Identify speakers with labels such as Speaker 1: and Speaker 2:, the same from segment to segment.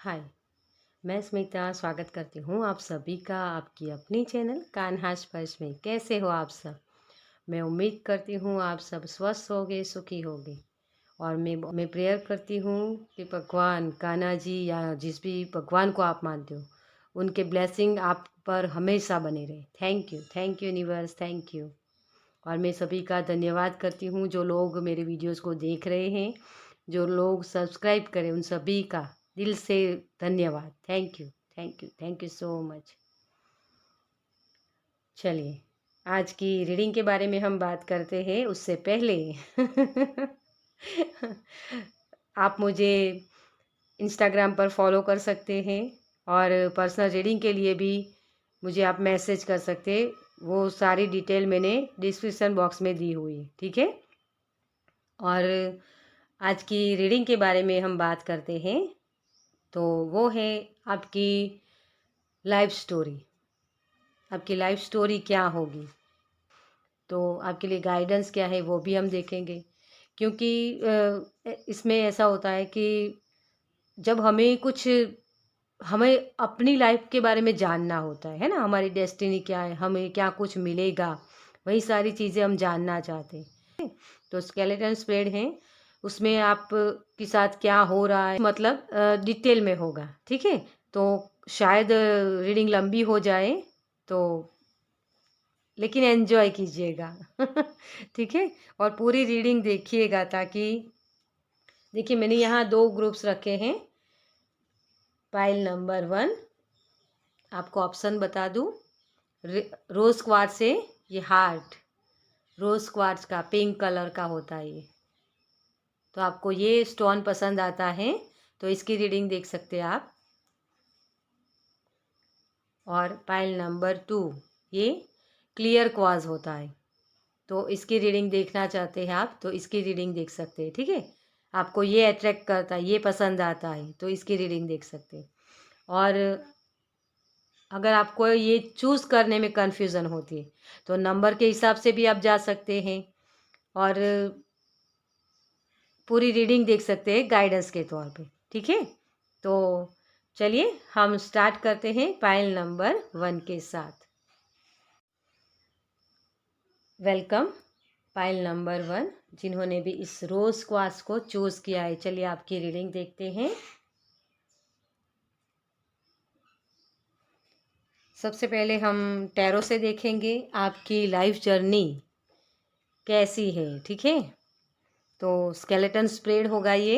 Speaker 1: हाय, मैं स्मिता स्वागत करती हूँ आप सभी का आपकी अपनी चैनल कान्हा स्पर्श में। कैसे हो आप सब? मैं उम्मीद करती हूँ आप सब स्वस्थ होगे, सुखी होगे। और मैं प्रेयर करती हूँ कि भगवान कान्हा जी या जिस भी भगवान को आप मानते हो उनके ब्लेसिंग आप पर हमेशा बने रहे। Thank you universe, thank you. और मैं सभी का धन्यवाद करती हूँ जो लोग मेरे वीडियोस को देख रहे हैं, जो लोग सब्सक्राइब करें, उन सभी का दिल से धन्यवाद। Thank you so much. चलिए, आज की रीडिंग के बारे में हम बात करते हैं। उससे पहले आप मुझे इंस्टाग्राम पर फॉलो कर सकते हैं और पर्सनल रीडिंग के लिए भी मुझे आप मैसेज कर सकते हैं। वो सारी डिटेल मैंने डिस्क्रिप्शन बॉक्स में दी हुई है, ठीक है। और आज की रीडिंग के बारे में हम बात करते हैं, तो वो है आपकी लाइफ स्टोरी। आपकी लाइफ स्टोरी क्या होगी, तो आपके लिए गाइडेंस क्या है वो भी हम देखेंगे। क्योंकि इसमें ऐसा होता है कि जब हमें अपनी लाइफ के बारे में जानना होता है ना, हमारी डेस्टिनी क्या है, हमें क्या कुछ मिलेगा, वही सारी चीज़ें हम जानना चाहते हैं। तो स्केलेटन स्प्रेड है, उसमें आप के साथ क्या हो रहा है मतलब डिटेल में होगा, ठीक है। तो शायद रीडिंग लंबी हो जाए, तो लेकिन एंजॉय कीजिएगा ठीक है। और पूरी रीडिंग देखिएगा, ताकि देखिए मैंने यहाँ 2 ग्रुप्स रखे हैं। पाइल नंबर 1, आपको ऑप्शन बता दूँ, रोज क्वार्ट्ज से ये हार्ट, रोज क्वार्ट्ज का पिंक कलर का होता है ये। तो आपको ये स्टोन पसंद आता है तो इसकी रीडिंग देख सकते हैं आप। और पाइल नंबर 2, ये क्लियर क्वार्ट्ज होता है, तो इसकी रीडिंग देखना चाहते हैं आप तो इसकी रीडिंग देख सकते हैं, ठीक है। आपको ये अट्रैक्ट करता है, ये पसंद आता है तो इसकी रीडिंग देख सकते हैं। और अगर आपको ये चूज़ करने में कन्फ्यूज़न होती है तो नंबर के हिसाब से भी आप जा सकते हैं और पूरी रीडिंग देख सकते हैं गाइडेंस के तौर पे, ठीक है। तो चलिए हम स्टार्ट करते हैं पाइल नंबर 1 के साथ। वेलकम पाइल नंबर 1, जिन्होंने भी इस रोज क्वार्ट्ज को चूज़ किया है। चलिए आपकी रीडिंग देखते हैं। सबसे पहले हम टैरो से देखेंगे आपकी लाइफ जर्नी कैसी है, ठीक है। तो स्केलेटन स्प्रेड होगा ये।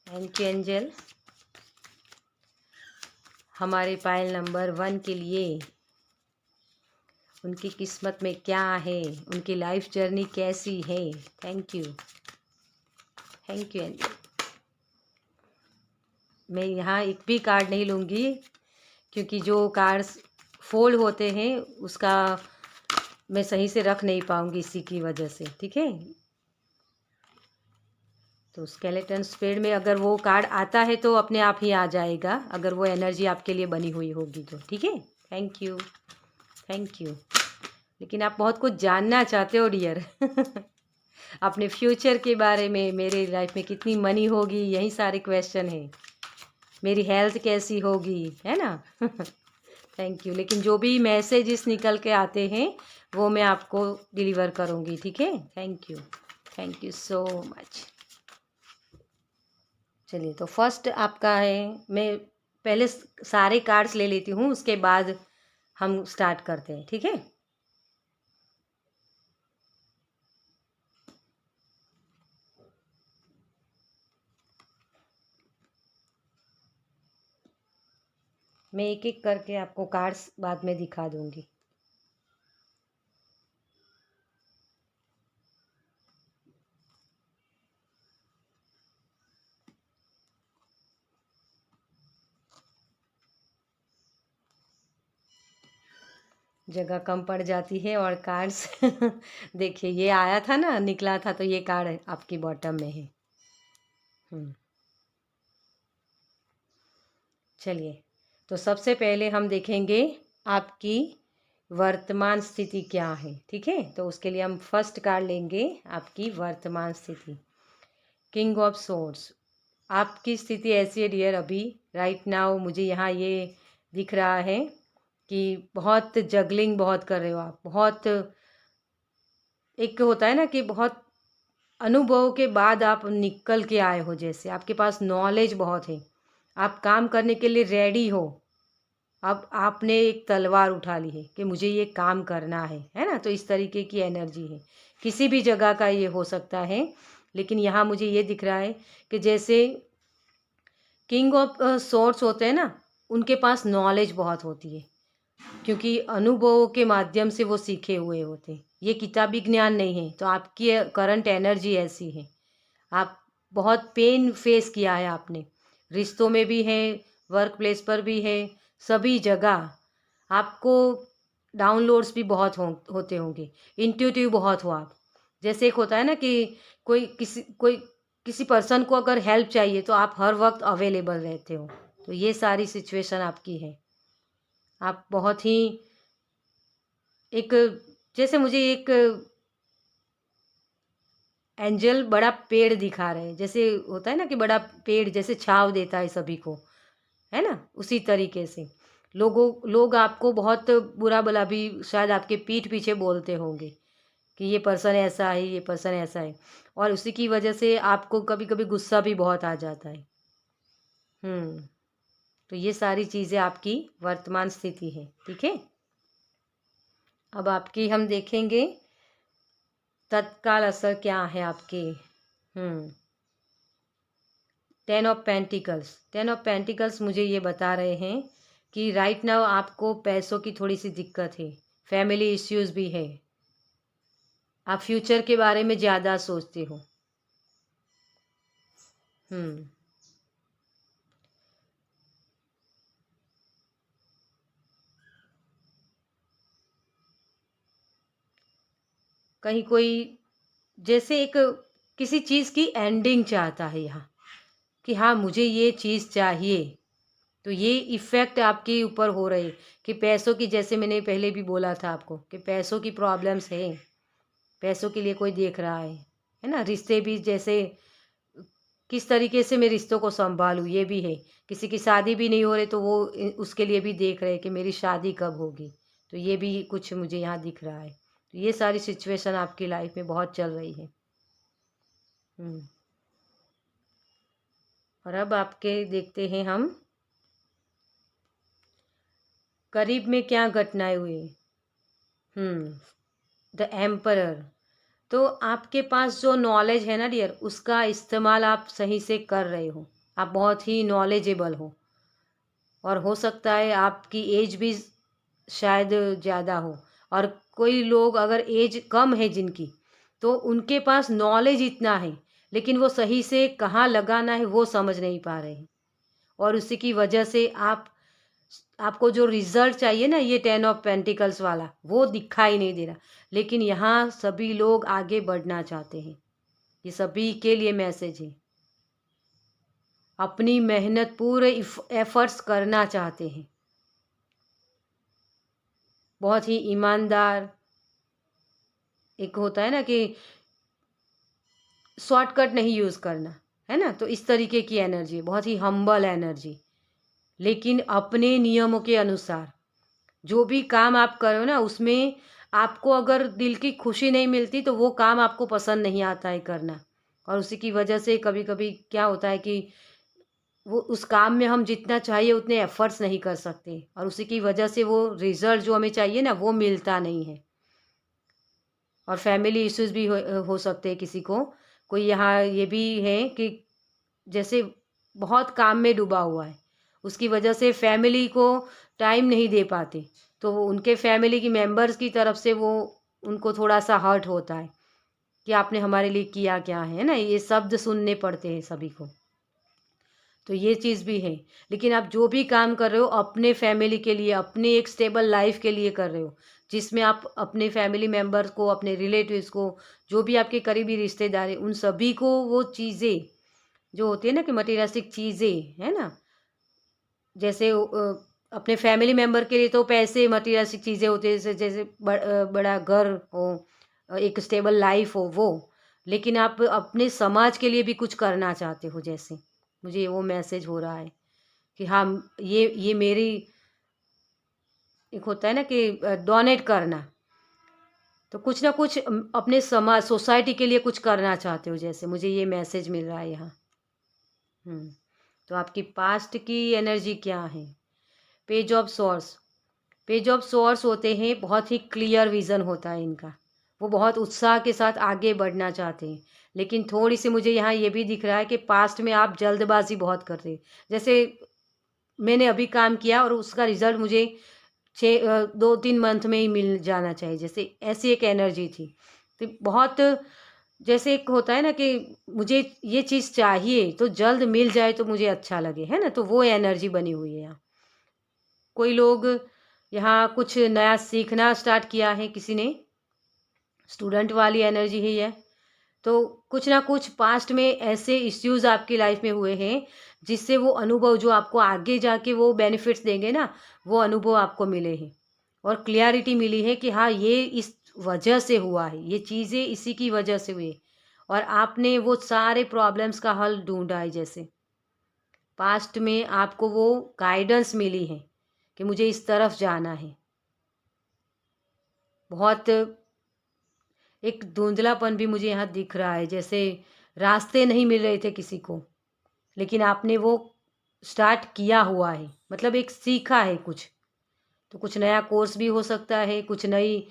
Speaker 1: Thank you angel. हमारे पाइल नंबर 1 के लिए उनकी किस्मत में क्या है, उनकी लाइफ जर्नी कैसी है। Thank you angel. मैं यहाँ एक भी कार्ड नहीं लूँगी, क्योंकि जो कार्ड्स फोल्ड होते हैं उसका मैं सही से रख नहीं पाऊँगी इसी की वजह से, ठीक है। तो स्केलेटन स्प्रेड में अगर वो कार्ड आता है तो अपने आप ही आ जाएगा, अगर वो एनर्जी आपके लिए बनी हुई होगी तो, ठीक है। Thank you. लेकिन आप बहुत कुछ जानना चाहते हो डियर अपने फ्यूचर के बारे में, मेरे लाइफ में कितनी मनी होगी, यही सारे क्वेश्चन हैं। मेरी हेल्थ कैसी होगी, है ना थैंक यू। लेकिन जो भी मैसेजेस निकल के आते हैं वो मैं आपको डिलीवर करूँगी, ठीक है। Thank you so much. चलिए, तो फर्स्ट आपका है, मैं पहले सारे कार्ड्स ले लेती हूँ, उसके बाद हम स्टार्ट करते हैं, ठीक है। मैं एक एक करके आपको कार्ड्स बाद में दिखा दूँगी। जगह कम पड़ जाती है और कार्ड्स देखिए ये आया था ना, निकला था, तो ये कार्ड आपकी बॉटम में है। चलिए, तो सबसे पहले हम देखेंगे आपकी वर्तमान स्थिति क्या है, ठीक है। तो उसके लिए हम फर्स्ट कार्ड लेंगे आपकी वर्तमान स्थिति, किंग ऑफ सोर्ड्स। आपकी स्थिति ऐसी है डियर, अभी राइट नाउ मुझे यहाँ ये दिख रहा है कि बहुत जगलिंग बहुत कर रहे हो आप, बहुत एक होता है ना कि बहुत अनुभव के बाद आप निकल के आए हो, जैसे आपके पास नॉलेज बहुत है, आप काम करने के लिए रेडी हो। अब आपने एक तलवार उठा ली है कि मुझे ये काम करना है ना। तो इस तरीके की एनर्जी है, किसी भी जगह का ये हो सकता है। लेकिन यहाँ मुझे ये दिख रहा है कि जैसे किंग ऑफ सोर्ड्स होते हैं ना, उनके पास नॉलेज बहुत होती है, क्योंकि अनुभवों के माध्यम से वो सीखे हुए होते हैं। ये किताबी ज्ञान नहीं है। तो आपकी करंट एनर्जी ऐसी है, आप बहुत पेन फेस किया है आपने, रिश्तों में भी है, वर्क प्लेस पर भी है, सभी जगह आपको डाउनलोड्स भी बहुत होते होंगे, इंट्यूटिव बहुत हो आप। जैसे एक होता है ना कि कोई किसी पर्सन को अगर हेल्प चाहिए तो आप हर वक्त अवेलेबल रहते हो। तो ये सारी सिचुएशन आपकी है। आप बहुत ही एक, जैसे मुझे एक एंजल बड़ा पेड़ दिखा रहे हैं, जैसे होता है ना कि बड़ा पेड़ जैसे छांव देता है सभी को, है ना। उसी तरीके से लोग आपको बहुत बुरा भला भी शायद आपके पीठ पीछे बोलते होंगे कि ये पर्सन ऐसा है, ये पर्सन ऐसा है, और उसी की वजह से आपको कभी कभी गुस्सा भी बहुत आ जाता है। तो ये सारी चीज़ें आपकी वर्तमान स्थिति है, ठीक है। अब आपकी हम देखेंगे तत्काल असर क्या है आपके। 10 ऑफ पेंटिकल्स मुझे ये बता रहे हैं कि राइट नाउ आपको पैसों की थोड़ी सी दिक्कत है, फैमिली इश्यूज भी है, आप फ्यूचर के बारे में ज़्यादा सोचते हो। कहीं कोई जैसे एक किसी चीज़ की एंडिंग चाहता है यहाँ, कि हाँ मुझे ये चीज़ चाहिए। तो ये इफ़ेक्ट आपके ऊपर हो रहे कि पैसों की, जैसे मैंने पहले भी बोला था आपको कि पैसों की प्रॉब्लम्स है, पैसों के लिए कोई देख रहा है ना। रिश्ते भी, जैसे किस तरीके से मैं रिश्तों को संभालूँ, ये भी है। किसी की शादी भी नहीं हो रही तो वो उसके लिए भी देख रहे हैं कि मेरी शादी कब होगी। तो ये भी कुछ मुझे यहाँ दिख रहा है। तो ये सारी सिचुएशन आपकी लाइफ में बहुत चल रही है। और अब आपके देखते हैं हम करीब में क्या घटनाएं हुई। The emperor. तो आपके पास जो नॉलेज है ना डियर, उसका इस्तेमाल आप सही से कर रहे हो, आप बहुत ही नॉलेजेबल हो। और हो सकता है आपकी एज भी शायद ज़्यादा हो, और कोई लोग अगर एज कम है जिनकी, तो उनके पास नॉलेज इतना है लेकिन वो सही से कहाँ लगाना है वो समझ नहीं पा रहे हैं। और उसी की वजह से आपको जो रिजल्ट चाहिए ना, ये 10 ऑफ पेंटिकल्स वाला, वो दिखाई नहीं दे रहा। लेकिन यहाँ सभी लोग आगे बढ़ना चाहते हैं, ये सभी के लिए मैसेज है। अपनी मेहनत पूरे एफर्ट्स करना चाहते हैं, बहुत ही ईमानदार। एक होता है ना कि शॉर्टकट नहीं यूज़ करना, है ना। तो इस तरीके की एनर्जी है, बहुत ही हम्बल एनर्जी। लेकिन अपने नियमों के अनुसार जो भी काम आप करो ना, उसमें आपको अगर दिल की खुशी नहीं मिलती तो वो काम आपको पसंद नहीं आता है करना। और उसी की वजह से कभी कभी क्या होता है कि वो उस काम में हम जितना चाहिए उतने एफर्ट्स नहीं कर सकते, और उसी की वजह से वो रिज़ल्ट जो हमें चाहिए ना वो मिलता नहीं है। और फैमिली इश्यूज भी हो सकते हैं किसी को। कोई यहाँ ये भी है कि जैसे बहुत काम में डूबा हुआ है, उसकी वजह से फैमिली को टाइम नहीं दे पाते, तो वो उनके फैमिली की मेंबर्स की तरफ से वो उनको थोड़ा सा हर्ट होता है कि आपने हमारे लिए किया क्या है ना। ये शब्द सुनने पड़ते हैं सभी को। तो ये चीज़ भी है। लेकिन आप जो भी काम कर रहे हो अपने फैमिली के लिए, अपने एक स्टेबल लाइफ के लिए कर रहे हो, जिसमें आप अपने फैमिली मेम्बर्स को, अपने रिलेटिव्स को, जो भी आपके करीबी रिश्तेदार हैं, उन सभी को वो चीज़ें जो होती है ना कि मटीरियलिस्टिक चीज़ें, है ना। जैसे अपने फैमिली मेम्बर के लिए तो पैसे मटीरियलिस्टिक चीज़ें होती है, जैसे बड़ा घर हो, एक स्टेबल लाइफ हो वो। लेकिन आप अपने समाज के लिए भी कुछ करना चाहते हो, जैसे मुझे वो मैसेज हो रहा है कि हाँ, ये मेरी एक होता है ना कि डोनेट करना, तो कुछ ना कुछ अपने समाज सोसाइटी के लिए कुछ करना चाहते हो, जैसे मुझे ये मैसेज मिल रहा है यहाँ। तो आपकी पास्ट की एनर्जी क्या है? Page of source. Page of source होते हैं, बहुत ही क्लियर विज़न होता है इनका, वो बहुत उत्साह के साथ आगे बढ़ना चाहते हैं, लेकिन थोड़ी सी मुझे यहाँ ये भी दिख रहा है कि पास्ट में आप जल्दबाजी बहुत करते हैं। जैसे मैंने अभी काम किया और उसका रिजल्ट मुझे 2-3 मंथ में ही मिल जाना चाहिए, जैसे ऐसी एक एनर्जी थी। तो बहुत जैसे एक होता है ना कि मुझे ये चीज़ चाहिए तो जल्द मिल जाए तो मुझे अच्छा लगे, है ना? तो वो एनर्जी बनी हुई है यहाँ। कोई लोग यहाँ कुछ नया सीखना स्टार्ट किया है किसी ने, स्टूडेंट वाली एनर्जी है ये। तो कुछ ना कुछ पास्ट में ऐसे इश्यूज़ आपकी लाइफ में हुए हैं जिससे वो अनुभव जो आपको आगे जाके वो बेनिफिट्स देंगे ना, वो अनुभव आपको मिले हैं और क्लियरिटी मिली है कि हाँ, ये इस वजह से हुआ है, ये चीज़ें इसी की वजह से हुई और आपने वो सारे प्रॉब्लम्स का हल ढूंढा है। जैसे पास्ट में आपको वो गाइडेंस मिली है कि मुझे इस तरफ जाना है। बहुत एक धुंधलापन भी मुझे यहाँ दिख रहा है, जैसे रास्ते नहीं मिल रहे थे किसी को, लेकिन आपने वो स्टार्ट किया हुआ है, मतलब एक सीखा है कुछ। तो कुछ नया कोर्स भी हो सकता है, कुछ नई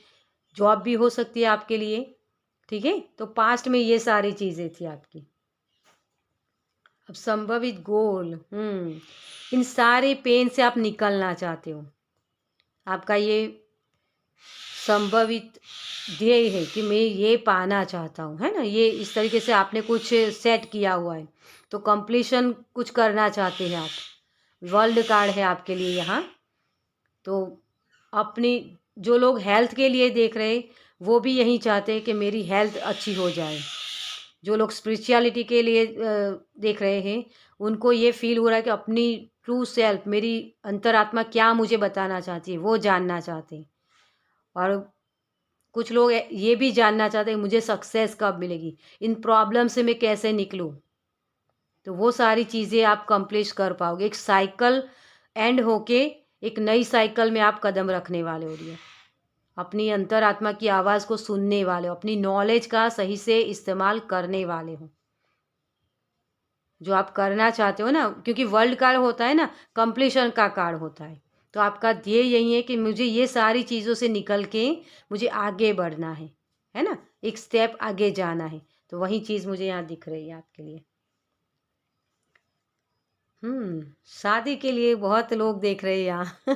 Speaker 1: जॉब भी हो सकती है आपके लिए, ठीक है? तो पास्ट में ये सारी चीज़ें थी आपकी। अब संभवित गोल, इन सारे पेन से आप निकलना चाहते हो। आपका ये संभवित ध्येय है कि मैं ये पाना चाहता हूँ, है ना? ये इस तरीके से आपने कुछ सेट किया हुआ है, तो कंप्लीशन कुछ करना चाहते हैं आप। वर्ल्ड कार्ड है आपके लिए यहाँ। तो अपनी जो लोग हेल्थ के लिए देख रहे हैं, वो भी यही चाहते हैं कि मेरी हेल्थ अच्छी हो जाए। जो लोग स्पिरिचुअलिटी के लिए देख रहे हैं, उनको ये फील हो रहा है कि अपनी ट्रू सेल्फ, मेरी अंतरात्मा क्या मुझे बताना चाहती है, वो जानना चाहते हैं। और कुछ लोग ये भी जानना चाहते हैं मुझे सक्सेस कब मिलेगी, इन प्रॉब्लम से मैं कैसे निकलूं। तो वो सारी चीज़ें आप कंप्लीट कर पाओगे। एक साइकिल एंड होके एक नई साइकिल में आप कदम रखने वाले हो रही है। अपनी अंतरात्मा की आवाज़ को सुनने वाले हो, अपनी नॉलेज का सही से इस्तेमाल करने वाले हो, जो आप करना चाहते हो ना। क्योंकि वर्ल्ड कार्ड होता है ना, कंप्लीशन का कार्ड होता है। तो आपका ध्येय यही है कि मुझे ये सारी चीज़ों से निकल के मुझे आगे बढ़ना है ना? एक स्टेप आगे जाना है। तो वही चीज़ मुझे यहाँ दिख रही है आपके लिए। शादी के लिए बहुत लोग देख रहे हैं यहाँ।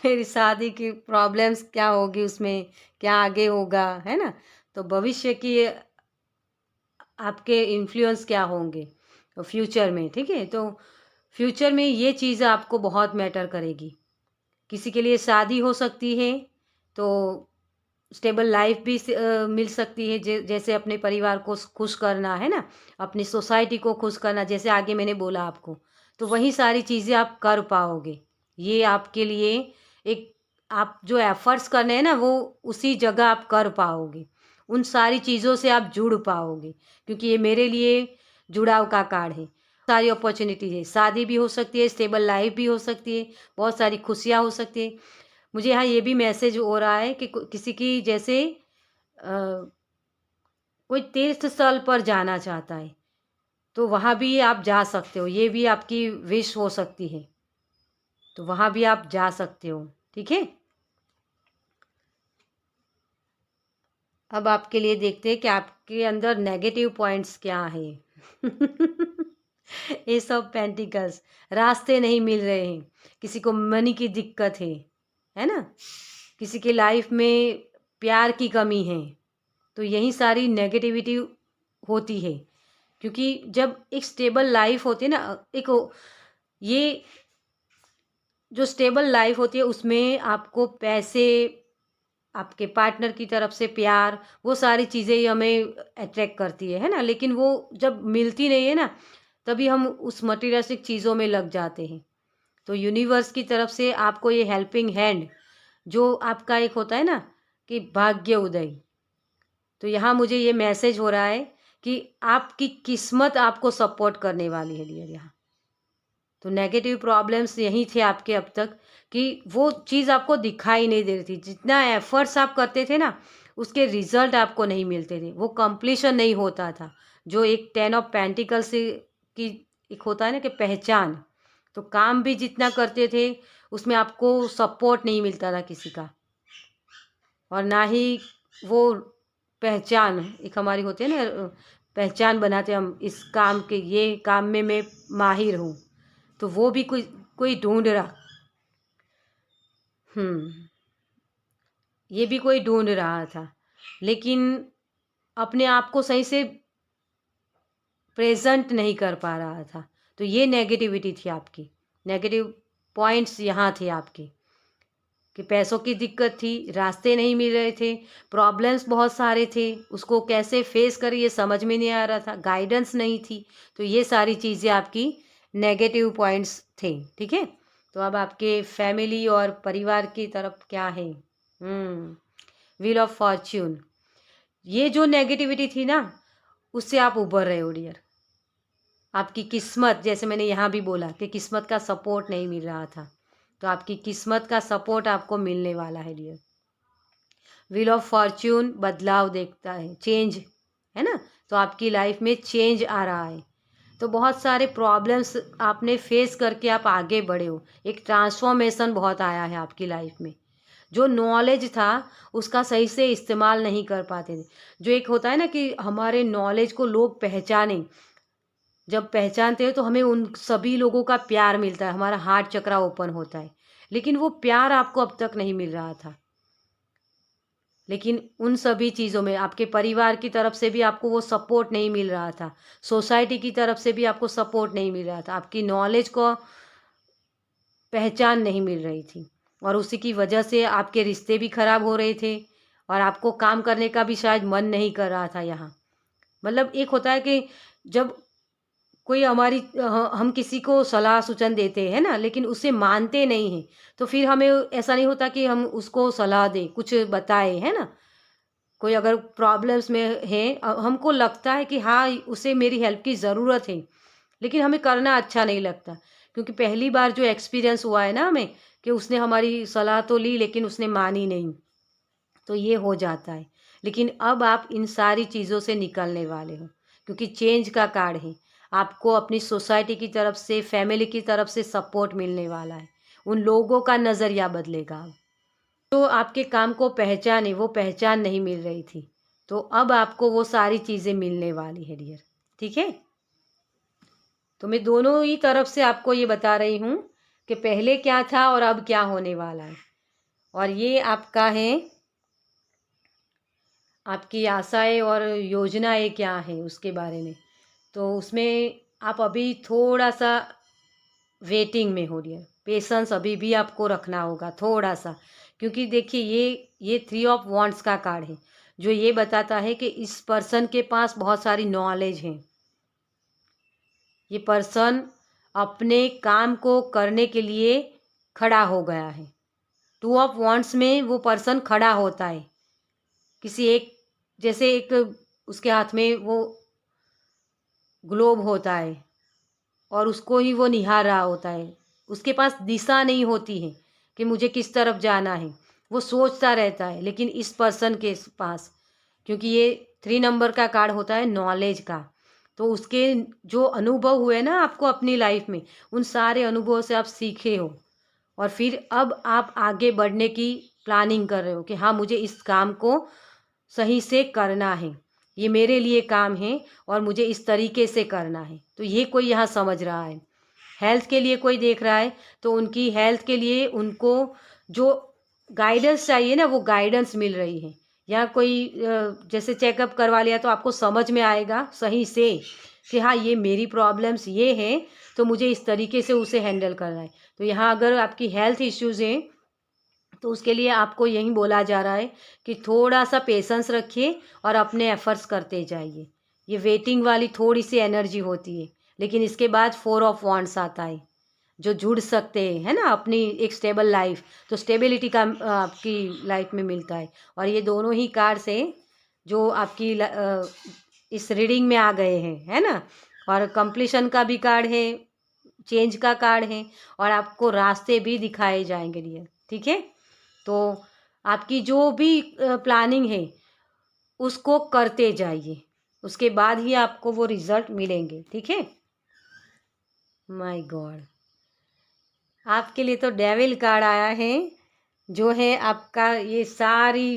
Speaker 1: मेरी शादी की प्रॉब्लम्स क्या होगी, उसमें क्या आगे होगा, है ना? तो भविष्य की आपके इन्फ्लुएंस क्या होंगे फ्यूचर में, ठीक है? तो फ्यूचर में ये चीज़ आपको बहुत मैटर करेगी। किसी के लिए शादी हो सकती है, तो स्टेबल लाइफ भी मिल सकती है, जैसे अपने परिवार को खुश करना, है ना? अपनी सोसाइटी को खुश करना, जैसे आगे मैंने बोला आपको। तो वही सारी चीज़ें आप कर पाओगे। ये आपके लिए एक, आप जो एफ़र्ट्स करने हैं ना, वो उसी जगह आप कर पाओगे। उन सारी चीज़ों से आप जुड़ पाओगे, क्योंकि ये मेरे लिए जुड़ाव का कार्ड है। सारी अपॉर्च्युनिटी है, शादी भी हो सकती है, स्टेबल लाइफ भी हो सकती है, बहुत सारी खुशियाँ हो सकती है। मुझे यहाँ ये भी मैसेज हो रहा है कि किसी की जैसे कोई तीर्थ स्थल पर जाना चाहता है, तो वहाँ भी आप जा सकते हो, ये भी आपकी विश हो सकती है। तो वहाँ भी आप जा सकते हो, ठीक है? अब आपके लिए देखते हैं कि आपके अंदर नेगेटिव पॉइंट्स क्या है। ये सब पेंटिकल्स, रास्ते नहीं मिल रहे हैं, किसी को मनी की दिक्कत है ना? किसी की लाइफ में प्यार की कमी है। तो यही सारी नेगेटिविटी होती है, क्योंकि जब एक स्टेबल लाइफ होती है ना, ये जो स्टेबल लाइफ होती है उसमें आपको पैसे, आपके पार्टनर की तरफ से प्यार, वो सारी चीज़ें ही हमें अट्रैक्ट करती है ना? लेकिन वो जब मिलती नहीं है ना, तभी हम उस मटीरियलिस्टिक चीज़ों में लग जाते हैं। तो यूनिवर्स की तरफ से आपको ये हेल्पिंग हैंड, जो आपका एक होता है ना कि भाग्य उदय, तो यहाँ मुझे ये मैसेज हो रहा है कि आपकी किस्मत आपको सपोर्ट करने वाली है डियर यहाँ। तो नेगेटिव प्रॉब्लम्स यही थे आपके अब तक कि वो चीज़ आपको दिखाई नहीं दे रही थी। जितना एफर्ट्स आप करते थे ना, उसके रिजल्ट आपको नहीं मिलते थे, वो कंप्लीशन नहीं होता था। जो एक 10 ऑफ पेंटिकल्स की एक होता है ना कि पहचान, तो काम भी जितना करते थे उसमें आपको सपोर्ट नहीं मिलता था किसी का, और ना ही वो पहचान एक हमारी होती है ना, पहचान बनाते हम इस काम के, ये काम में मैं माहिर हूँ, तो वो भी कोई कोई ढूंढ रहा। ये भी कोई ढूंढ रहा था, लेकिन अपने आप को सही से प्रेजेंट नहीं कर पा रहा था। तो ये नेगेटिविटी थी आपकी, नेगेटिव पॉइंट्स यहाँ थे आपके, कि पैसों की दिक्कत थी, रास्ते नहीं मिल रहे थे, प्रॉब्लम्स बहुत सारे थे, उसको कैसे फेस करें ये समझ में नहीं आ रहा था, गाइडेंस नहीं थी। तो ये सारी चीज़ें आपकी नेगेटिव पॉइंट्स थे। ठीक है, तो अब आपके फैमिली और परिवार की तरफ क्या है? व्हील ऑफ फॉर्च्यून, ये जो नेगेटिविटी थी ना, उससे आप उभर रहे हो डियर। आपकी किस्मत, जैसे मैंने यहाँ भी बोला कि किस्मत का सपोर्ट नहीं मिल रहा था, तो आपकी किस्मत का सपोर्ट आपको मिलने वाला है डियर। व्हील ऑफ फॉर्च्यून बदलाव देखता है, चेंज है ना, तो आपकी लाइफ में चेंज आ रहा है। तो बहुत सारे प्रॉब्लम्स आपने फेस करके आप आगे बढ़े हो, एक ट्रांसफॉर्मेशन बहुत आया है आपकी लाइफ में। जो नॉलेज था उसका सही से इस्तेमाल नहीं कर पाते थे। जो एक होता है ना कि हमारे नॉलेज को लोग पहचाने, जब पहचानते हैं तो हमें उन सभी लोगों का प्यार मिलता है, हमारा हार्ट चक्रा ओपन होता है, लेकिन वो प्यार आपको अब तक नहीं मिल रहा था। लेकिन उन सभी चीज़ों में आपके परिवार की तरफ से भी आपको वो सपोर्ट नहीं मिल रहा था, सोसाइटी की तरफ से भी आपको सपोर्ट नहीं मिल रहा था, आपकी नॉलेज को पहचान नहीं मिल रही थी, और उसी की वजह से आपके रिश्ते भी खराब हो रहे थे, और आपको काम करने का भी शायद मन नहीं कर रहा था यहाँ। मतलब एक होता है कि जब कोई हमारी हम किसी को सलाह सूचन देते हैं ना, लेकिन उसे मानते नहीं हैं, तो फिर हमें ऐसा नहीं होता कि हम उसको सलाह दें, कुछ बताएं, है ना। कोई अगर प्रॉब्लम्स में है, हमको लगता है कि हाँ उसे मेरी हेल्प की ज़रूरत है, लेकिन हमें करना अच्छा नहीं लगता, क्योंकि पहली बार जो एक्सपीरियंस हुआ है ना हमें, कि उसने हमारी सलाह तो ली लेकिन उसने मानी नहीं, तो ये हो जाता है। लेकिन अब आप इन सारी चीज़ों से निकलने वाले हो, क्योंकि चेंज का कार्ड है। आपको अपनी सोसाइटी की तरफ से, फैमिली की तरफ से सपोर्ट मिलने वाला है, उन लोगों का नज़रिया बदलेगा। तो आपके काम को पहचाने, वो पहचान नहीं मिल रही थी, तो अब आपको वो सारी चीज़ें मिलने वाली है डियर। ठीक है, तो मैं दोनों ही तरफ से आपको ये बता रही हूँ कि पहले क्या था और अब क्या होने वाला है। और ये आपका है, आपकी आशाएं और योजनाएं क्या हैं उसके बारे में। तो उसमें आप अभी थोड़ा सा वेटिंग में हो रही है, पेशेंस अभी भी आपको रखना होगा थोड़ा सा, क्योंकि देखिए ये 3 ऑफ वांड्स का कार्ड है, जो ये बताता है कि इस पर्सन के पास बहुत सारी नॉलेज है। ये पर्सन अपने काम को करने के लिए खड़ा हो गया है। 2 ऑफ वांड्स में वो पर्सन खड़ा होता है, किसी एक, जैसे एक उसके हाथ में वो ग्लोब होता है और उसको ही वो निहार रहा होता है, उसके पास दिशा नहीं होती है कि मुझे किस तरफ जाना है, वो सोचता रहता है। लेकिन इस पर्सन के पास, क्योंकि ये 3 नंबर का कार्ड होता है नॉलेज का, तो उसके जो अनुभव हुए ना आपको अपनी लाइफ में, उन सारे अनुभवों से आप सीखे हो, और फिर अब आप आगे बढ़ने की प्लानिंग कर रहे हो कि हाँ मुझे इस काम को सही से करना है, ये मेरे लिए काम है और मुझे इस तरीके से करना है। तो ये कोई यहाँ समझ रहा है। हेल्थ के लिए कोई देख रहा है, तो उनकी हेल्थ के लिए उनको जो गाइडेंस चाहिए ना, वो गाइडेंस मिल रही है। या कोई जैसे चेकअप करवा लिया तो आपको समझ में आएगा सही से कि हाँ ये मेरी प्रॉब्लम्स ये हैं, तो मुझे इस तरीके से उसे हैंडल करना है। तो यहाँ अगर आपकी हेल्थ इश्यूज़ हैं, तो उसके लिए आपको यही बोला जा रहा है कि थोड़ा सा पेशेंस रखिए और अपने एफर्ट्स करते जाइए। ये वेटिंग वाली थोड़ी सी एनर्जी होती है, लेकिन इसके बाद 4 ऑफ वांड्स आता है, जो जुड़ सकते हैं, है ना, अपनी एक स्टेबल लाइफ। तो स्टेबिलिटी का आपकी लाइफ में मिलता है। और ये दोनों ही कार्ड्स हैं जो आपकी इस रीडिंग में आ गए हैं, है ना। और कंप्लीशन का भी कार्ड है, चेंज का कार्ड है और आपको रास्ते भी दिखाए जाएंगे डियर। ठीक है, तो आपकी जो भी प्लानिंग है उसको करते जाइए, उसके बाद ही आपको वो रिजल्ट मिलेंगे। ठीक है, माय गॉड, आपके लिए तो डेविल कार्ड आया है, जो है आपका ये सारी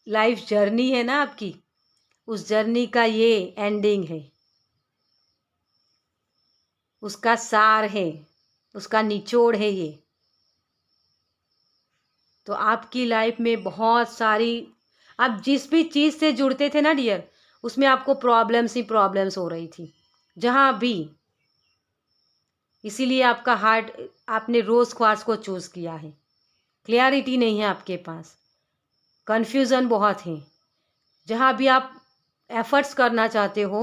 Speaker 1: लाइफ जर्नी है ना आपकी, उस जर्नी का ये एंडिंग है, उसका सार है, उसका निचोड़ है ये। तो आपकी लाइफ में बहुत सारी, आप जिस भी चीज़ से जुड़ते थे ना डियर, उसमें आपको प्रॉब्लम्स ही प्रॉब्लम्स हो रही थी जहाँ भी, इसीलिए आपका हार्ट, आपने रोज़ ख्वास को चूज़ किया है। क्लियरिटी नहीं है आपके पास, कन्फ्यूज़न बहुत है। जहाँ भी आप एफर्ट्स करना चाहते हो,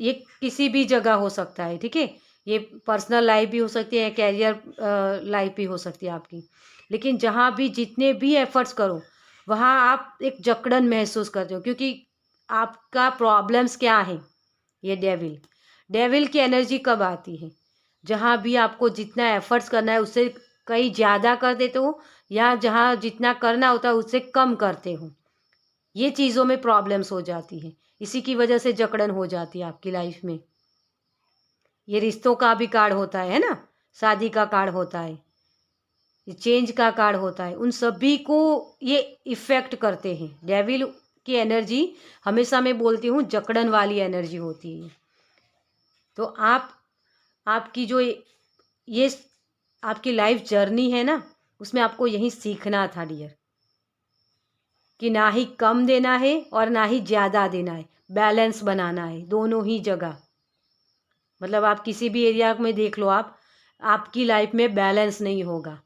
Speaker 1: ये किसी भी जगह हो सकता है। ठीक है, ये पर्सनल लाइफ भी हो सकती है, कैरियर लाइफ भी हो सकती है आपकी, लेकिन जहाँ भी जितने भी एफर्ट्स करो वहाँ आप एक जकड़न महसूस करते हो, क्योंकि आपका प्रॉब्लम्स क्या है। ये डेविल की एनर्जी कब आती है, जहाँ भी आपको जितना एफर्ट्स करना है उससे कहीं ज़्यादा कर देते हो, या जहाँ जितना करना होता है उससे कम करते हो, ये चीज़ों में प्रॉब्लम्स हो जाती है। इसी की वजह से जकड़न हो जाती है आपकी लाइफ में। ये रिश्तों का भी कार्ड होता है ना, शादी का कार्ड होता है, ये चेंज का कार्ड होता है, उन सभी को ये इफ़ेक्ट करते हैं। डेविल की एनर्जी हमेशा मैं बोलती हूँ जकड़न वाली एनर्जी होती है। तो आपकी जो ये आपकी लाइफ जर्नी है ना, उसमें आपको यही सीखना था डियर, कि ना ही कम देना है और ना ही ज़्यादा देना है, बैलेंस बनाना है दोनों ही जगह। मतलब आप किसी भी एरिया में देख लो, आपकी लाइफ में बैलेंस नहीं होगा,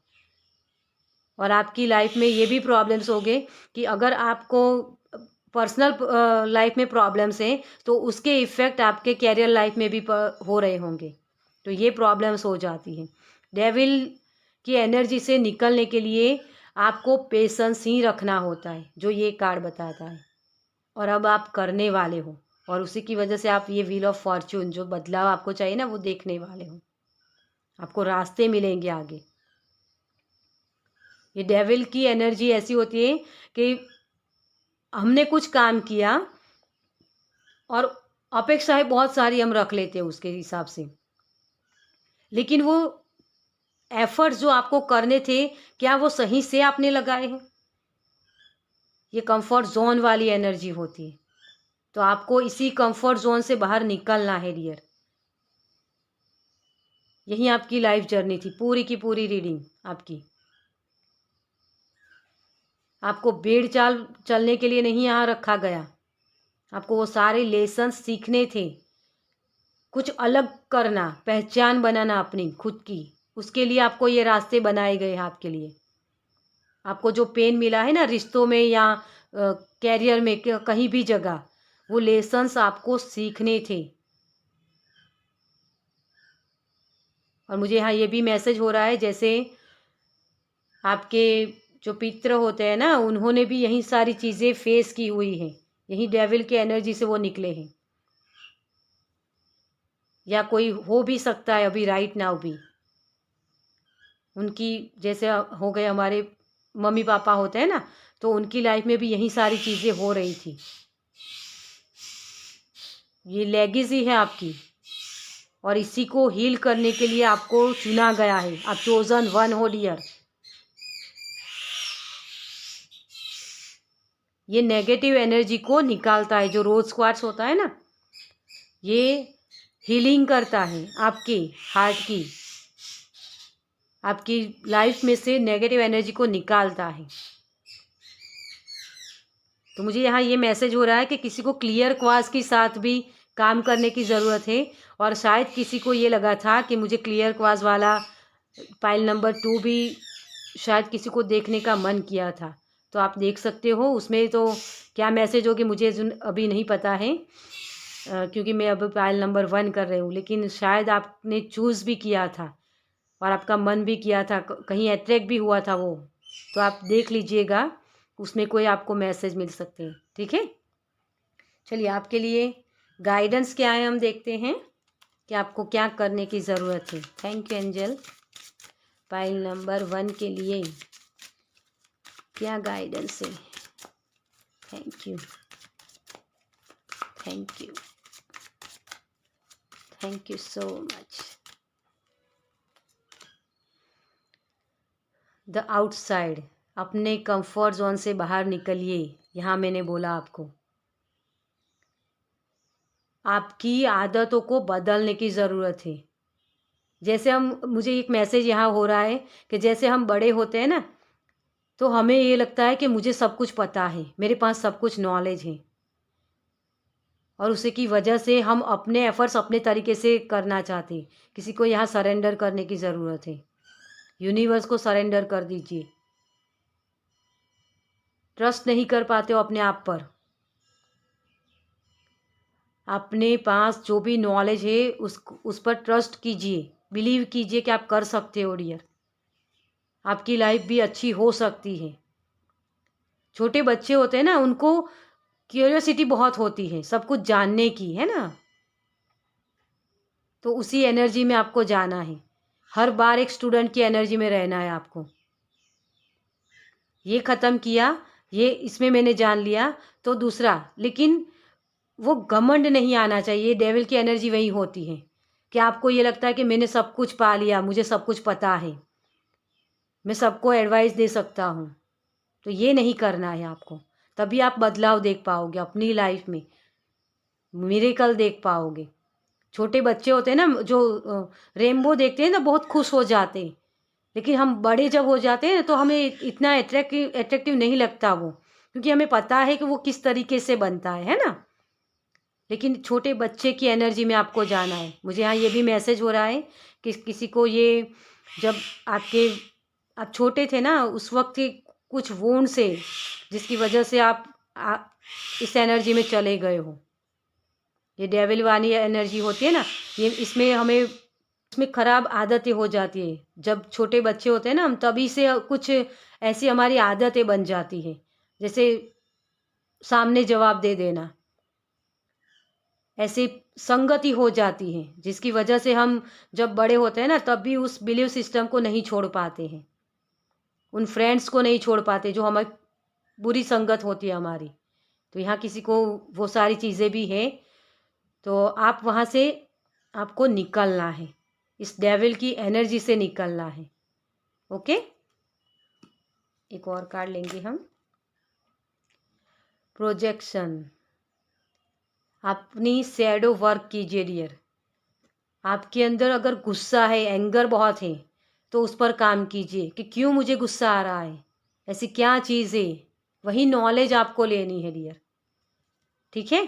Speaker 1: और आपकी लाइफ में ये भी प्रॉब्लम्स होंगे कि अगर आपको पर्सनल लाइफ में प्रॉब्लम्स हैं तो उसके इफ़ेक्ट आपके कैरियर लाइफ में भी हो रहे होंगे, तो ये प्रॉब्लम्स हो जाती हैं। डेविल की एनर्जी से निकलने के लिए आपको पेशेंस ही रखना होता है, जो ये कार्ड बताता है, और अब आप करने वाले हो, और उसी की वजह से आप ये व्हील ऑफ फॉर्च्यून, जो बदलाव आपको चाहिए ना, वो देखने वाले हो, आपको रास्ते मिलेंगे आगे। ये डेविल की एनर्जी ऐसी होती है कि हमने कुछ काम किया और अपेक्षाएं बहुत सारी हम रख लेते हैं उसके हिसाब से, लेकिन वो एफर्ट्स जो आपको करने थे, क्या वो सही से आपने लगाए हैं? ये कंफर्ट जोन वाली एनर्जी होती है, तो आपको इसी कंफर्ट जोन से बाहर निकलना है डियर। यही आपकी लाइफ जर्नी थी, पूरी की पूरी रीडिंग आपकी। आपको बेड़ चाल चलने के लिए नहीं यहाँ रखा गया, आपको वो सारे लेसन सीखने थे, कुछ अलग करना, पहचान बनाना अपनी खुद की, उसके लिए आपको ये रास्ते बनाए गए हैं आपके लिए। आपको जो पेन मिला है ना रिश्तों में या कैरियर में, कहीं भी जगह, वो लेसन्स आपको सीखने थे। और मुझे यहाँ ये भी मैसेज हो रहा है, जैसे आपके जो पितर होते हैं ना, उन्होंने भी यही सारी चीज़ें फेस की हुई हैं, यही डेविल के एनर्जी से वो निकले हैं, या कोई हो भी सकता है अभी राइट नाउ भी उनकी, जैसे हो गए हमारे मम्मी पापा होते हैं ना, तो उनकी लाइफ में भी यही सारी चीज़ें हो रही थी। ये लेगेसी है आपकी, और इसी को हील करने के लिए आपको चुना गया है, आप चोजन वन हो डियर। ये नेगेटिव एनर्जी को निकालता है, जो रोज क्वार्ट्स होता है ना, ये हीलिंग करता है आपके हार्ट की, आपकी लाइफ में से नेगेटिव एनर्जी को निकालता है। तो मुझे यहाँ ये मैसेज हो रहा है कि किसी को क्लियर क्वास के साथ भी काम करने की ज़रूरत है, और शायद किसी को ये लगा था कि मुझे क्लियर क्वास वाला पाइल नंबर 2 भी शायद किसी को देखने का मन किया था, तो आप देख सकते हो। उसमें तो क्या मैसेज हो कि मुझे अभी नहीं पता है, क्योंकि मैं अब पाइल नंबर 1 कर रही हूँ, लेकिन शायद आपने चूज़ भी किया था और आपका मन भी किया था, कहीं अट्रैक्ट भी हुआ था वो, तो आप देख लीजिएगा, उसमें कोई आपको मैसेज मिल सकते हैं। ठीक है, चलिए आपके लिए गाइडेंस क्या है हम देखते हैं, कि आपको क्या करने की ज़रूरत है। Thank you angel. Pile number 1 के लिए क्या गाइडेंस है। Thank you, thank you, thank you so much. The outside, अपने कंफर्ट जोन से बाहर निकलिए। यहाँ मैंने बोला आपको आपकी आदतों को बदलने की ज़रूरत है। जैसे मुझे एक मैसेज यहाँ हो रहा है कि जैसे हम बड़े होते हैं ना, तो हमें ये लगता है कि मुझे सब कुछ पता है, मेरे पास सब कुछ नॉलेज है, और उसी की वजह से हम अपने एफर्ट्स अपने तरीके से करना चाहते हैं। किसी को यहाँ सरेंडर करने की ज़रूरत है। यूनिवर्स को सरेंडर कर दीजिए। ट्रस्ट नहीं कर पाते हो अपने आप पर। अपने पास जो भी नॉलेज है उस पर ट्रस्ट कीजिए, बिलीव कीजिए कि आप कर सकते हो डियर। आपकी लाइफ भी अच्छी हो सकती है। छोटे बच्चे होते हैं ना, उनको क्यूरियोसिटी बहुत होती है सब कुछ जानने की, है ना। तो उसी एनर्जी में आपको जाना है। हर बार एक स्टूडेंट की एनर्जी में रहना है आपको। ये ख़त्म किया, ये इसमें मैंने जान लिया, तो दूसरा, लेकिन वो घमंड नहीं आना चाहिए। डेविल की एनर्जी वही होती है कि आपको ये लगता है कि मैंने सब कुछ पा लिया, मुझे सब कुछ पता है, मैं सबको एडवाइस दे सकता हूँ। तो ये नहीं करना है आपको। तभी आप बदलाव देख पाओगे अपनी लाइफ में, मिरेकल देख पाओगे। छोटे बच्चे होते हैं ना, जो रेनबो देखते हैं ना, बहुत खुश हो जाते हैं। लेकिन हम बड़े जब हो जाते हैं तो हमें इतना अट्रैक्टिव नहीं लगता वो, क्योंकि हमें पता है कि वो किस तरीके से बनता है ना। लेकिन छोटे बच्चे की एनर्जी में आपको जाना है। मुझे यहाँ ये भी मैसेज हो रहा है कि किसी को ये, जब आप छोटे थे ना, उस वक्त के कुछ वोंड से, जिसकी वजह से आप इस एनर्जी में चले गए हो। ये डेविल वाली एनर्जी होती है ना, ये इसमें ख़राब आदतें हो जाती है। जब छोटे बच्चे होते हैं ना, हम तभी से कुछ ऐसी हमारी आदतें बन जाती है, जैसे सामने जवाब दे देना, ऐसी संगति हो जाती है, जिसकी वजह से हम जब बड़े होते हैं ना, तब भी उस बिलीव सिस्टम को नहीं छोड़ पाते हैं, उन फ्रेंड्स को नहीं छोड़ पाते जो हमारी बुरी संगत होती है हमारी। तो यहाँ किसी को वो सारी चीज़ें भी है, तो आप वहाँ से आपको निकलना है, इस डेविल की एनर्जी से निकलना है। ओके, एक और कार्ड लेंगे हम। प्रोजेक्शन, अपनी शैडो वर्क कीजिए डियर। आपके अंदर अगर गुस्सा है, एंगर बहुत है, तो उस पर काम कीजिए कि क्यों मुझे गुस्सा आ रहा है, ऐसी क्या चीज़ है। वही नॉलेज आपको लेनी है डियर, ठीक है।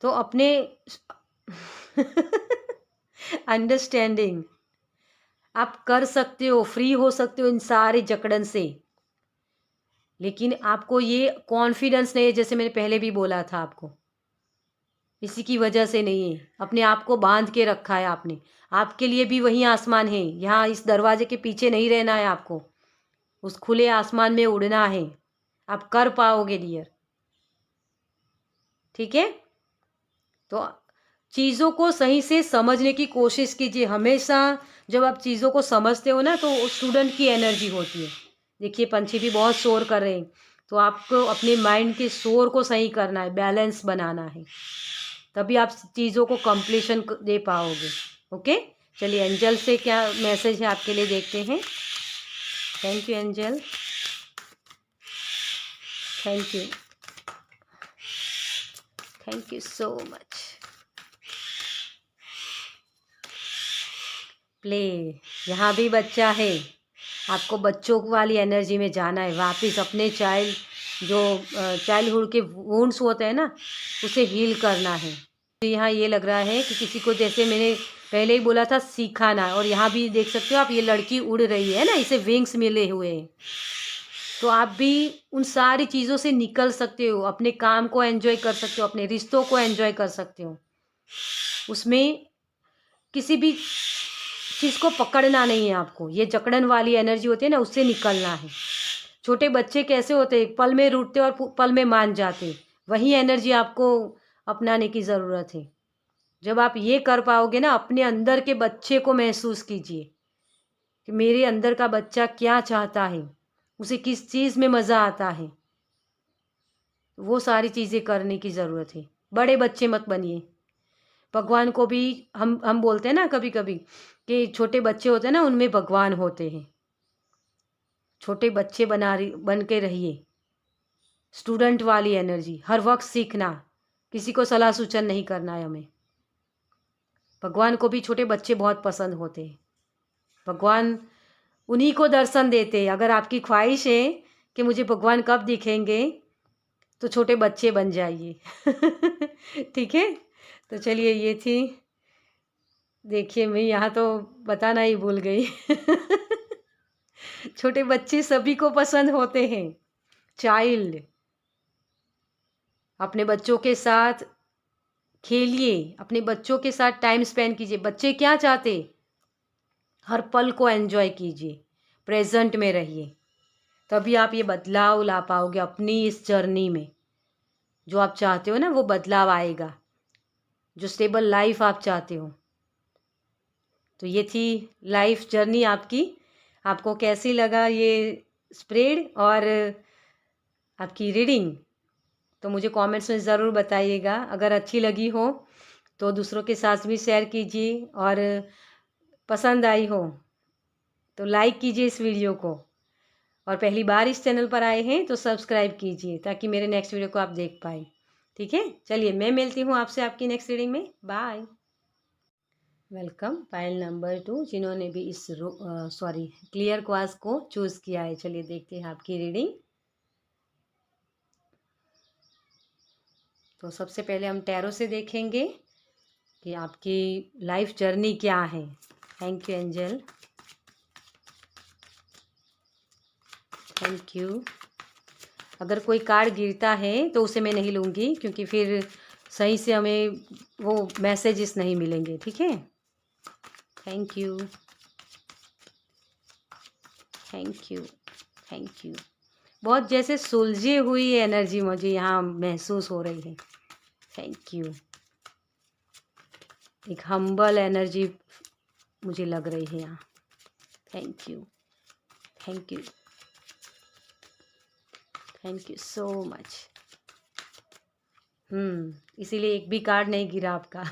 Speaker 1: तो अपने अंडरस्टैंडिंग आप कर सकते हो, फ्री हो सकते हो इन सारे जकड़न से। लेकिन आपको ये कॉन्फिडेंस नहीं है, जैसे मैंने पहले भी बोला था आपको, इसी की वजह से नहीं है। अपने आप को बांध के रखा है आपने। आपके लिए भी वही आसमान है, यहाँ इस दरवाजे के पीछे नहीं रहना है आपको, उस खुले आसमान में उड़ना है। आप कर पाओगे डियर, ठीक है। तो चीज़ों को सही से समझने की कोशिश कीजिए। हमेशा जब आप चीज़ों को समझते हो ना, तो स्टूडेंट की एनर्जी होती है। देखिए पंछी भी बहुत शोर कर रहे हैं, तो आपको अपने माइंड के शोर को सही करना है, बैलेंस बनाना है, तभी आप चीज़ों को कंप्लीशन दे पाओगे। ओके, चलिए एंजल से क्या मैसेज है आपके लिए देखते हैं। Thank you angel, thank you, thank you so much. Play, यहाँ भी बच्चा है, आपको बच्चों वाली एनर्जी में जाना है वापस। अपने चाइल्डहुड के वुंड्स होते हैं ना, उसे हील करना है। तो यहाँ ये लग रहा है कि किसी को, जैसे मैंने पहले ही बोला था, सिखाना। और यहाँ भी देख सकते हो आप, ये लड़की उड़ रही है ना, इसे विंग्स मिले हुए हैं। तो आप भी उन सारी चीज़ों से निकल सकते हो, अपने काम को एंजॉय कर सकते हो, अपने रिश्तों को एंजॉय कर सकते हो। उसमें किसी भी चीज़ को पकड़ना नहीं है आपको। ये जकड़न वाली एनर्जी होती है ना, उससे निकलना है। छोटे बच्चे कैसे होते हैं, पल में रूठते और पल में मान जाते, वही एनर्जी आपको अपनाने की ज़रूरत है। जब आप ये कर पाओगे ना, अपने अंदर के बच्चे को महसूस कीजिए कि मेरे अंदर का बच्चा क्या चाहता है, उसे किस चीज़ में मज़ा आता है। वो सारी चीज़ें करने की ज़रूरत है। बड़े बच्चे मत बनिए। भगवान को भी हम बोलते हैं ना कभी कभी कि छोटे बच्चे होते हैं ना, उनमें भगवान होते हैं। छोटे बच्चे बन के रहिए। स्टूडेंट वाली एनर्जी, हर वक्त सीखना, किसी को सलाह सूचन नहीं करना है हमें। भगवान को भी छोटे बच्चे बहुत पसंद होते हैं। भगवान उन्हीं को दर्शन देते हैं। अगर आपकी ख्वाहिश है कि मुझे भगवान कब दिखेंगे, तो छोटे बच्चे बन जाइए। ठीक है। तो चलिए, ये थी। देखिए, मैं यहाँ तो बताना ही भूल गई। छोटे बच्चे सभी को पसंद होते हैं। चाइल्ड, अपने बच्चों के साथ खेलिए, अपने बच्चों के साथ टाइम स्पेंड कीजिए। बच्चे क्या चाहते, हर पल को एंजॉय कीजिए, प्रेजेंट में रहिए। तभी आप ये बदलाव ला पाओगे अपनी इस जर्नी में। जो आप चाहते हो ना, वो बदलाव आएगा। जो स्टेबल लाइफ आप चाहते हो। तो ये थी लाइफ जर्नी आपकी। आपको कैसी लगा ये स्प्रेड और आपकी रीडिंग, तो मुझे कमेंट्स में ज़रूर बताइएगा। अगर अच्छी लगी हो तो दूसरों के साथ भी शेयर कीजिए, और पसंद आई हो तो लाइक कीजिए इस वीडियो को। और पहली बार इस चैनल पर आए हैं तो सब्सक्राइब कीजिए, ताकि मेरे नेक्स्ट वीडियो को आप देख पाए। ठीक है। चलिए, मैं मिलती हूँ आपसे आपकी नेक्स्ट रीडिंग में। बाय। वेलकम पाइल नंबर 2, जिन्होंने भी इस क्लियर क्वास को चूज़ किया है। चलिए देखते हैं आपकी रीडिंग। तो सबसे पहले हम टैरो से देखेंगे कि आपकी लाइफ जर्नी क्या है। Thank you angel, thank you. अगर कोई कार्ड गिरता है तो उसे मैं नहीं लूँगी, क्योंकि फिर सही से हमें वो मैसेजेस नहीं मिलेंगे। ठीक है। Thank you, thank you, thank you. बहुत जैसे सुलझी हुई एनर्जी मुझे यहाँ महसूस हो रही है। Thank you. एक हम्बल एनर्जी मुझे लग रही है यहाँ। Thank you, thank you, thank you so much. इसीलिए एक भी कार्ड नहीं गिरा आपका।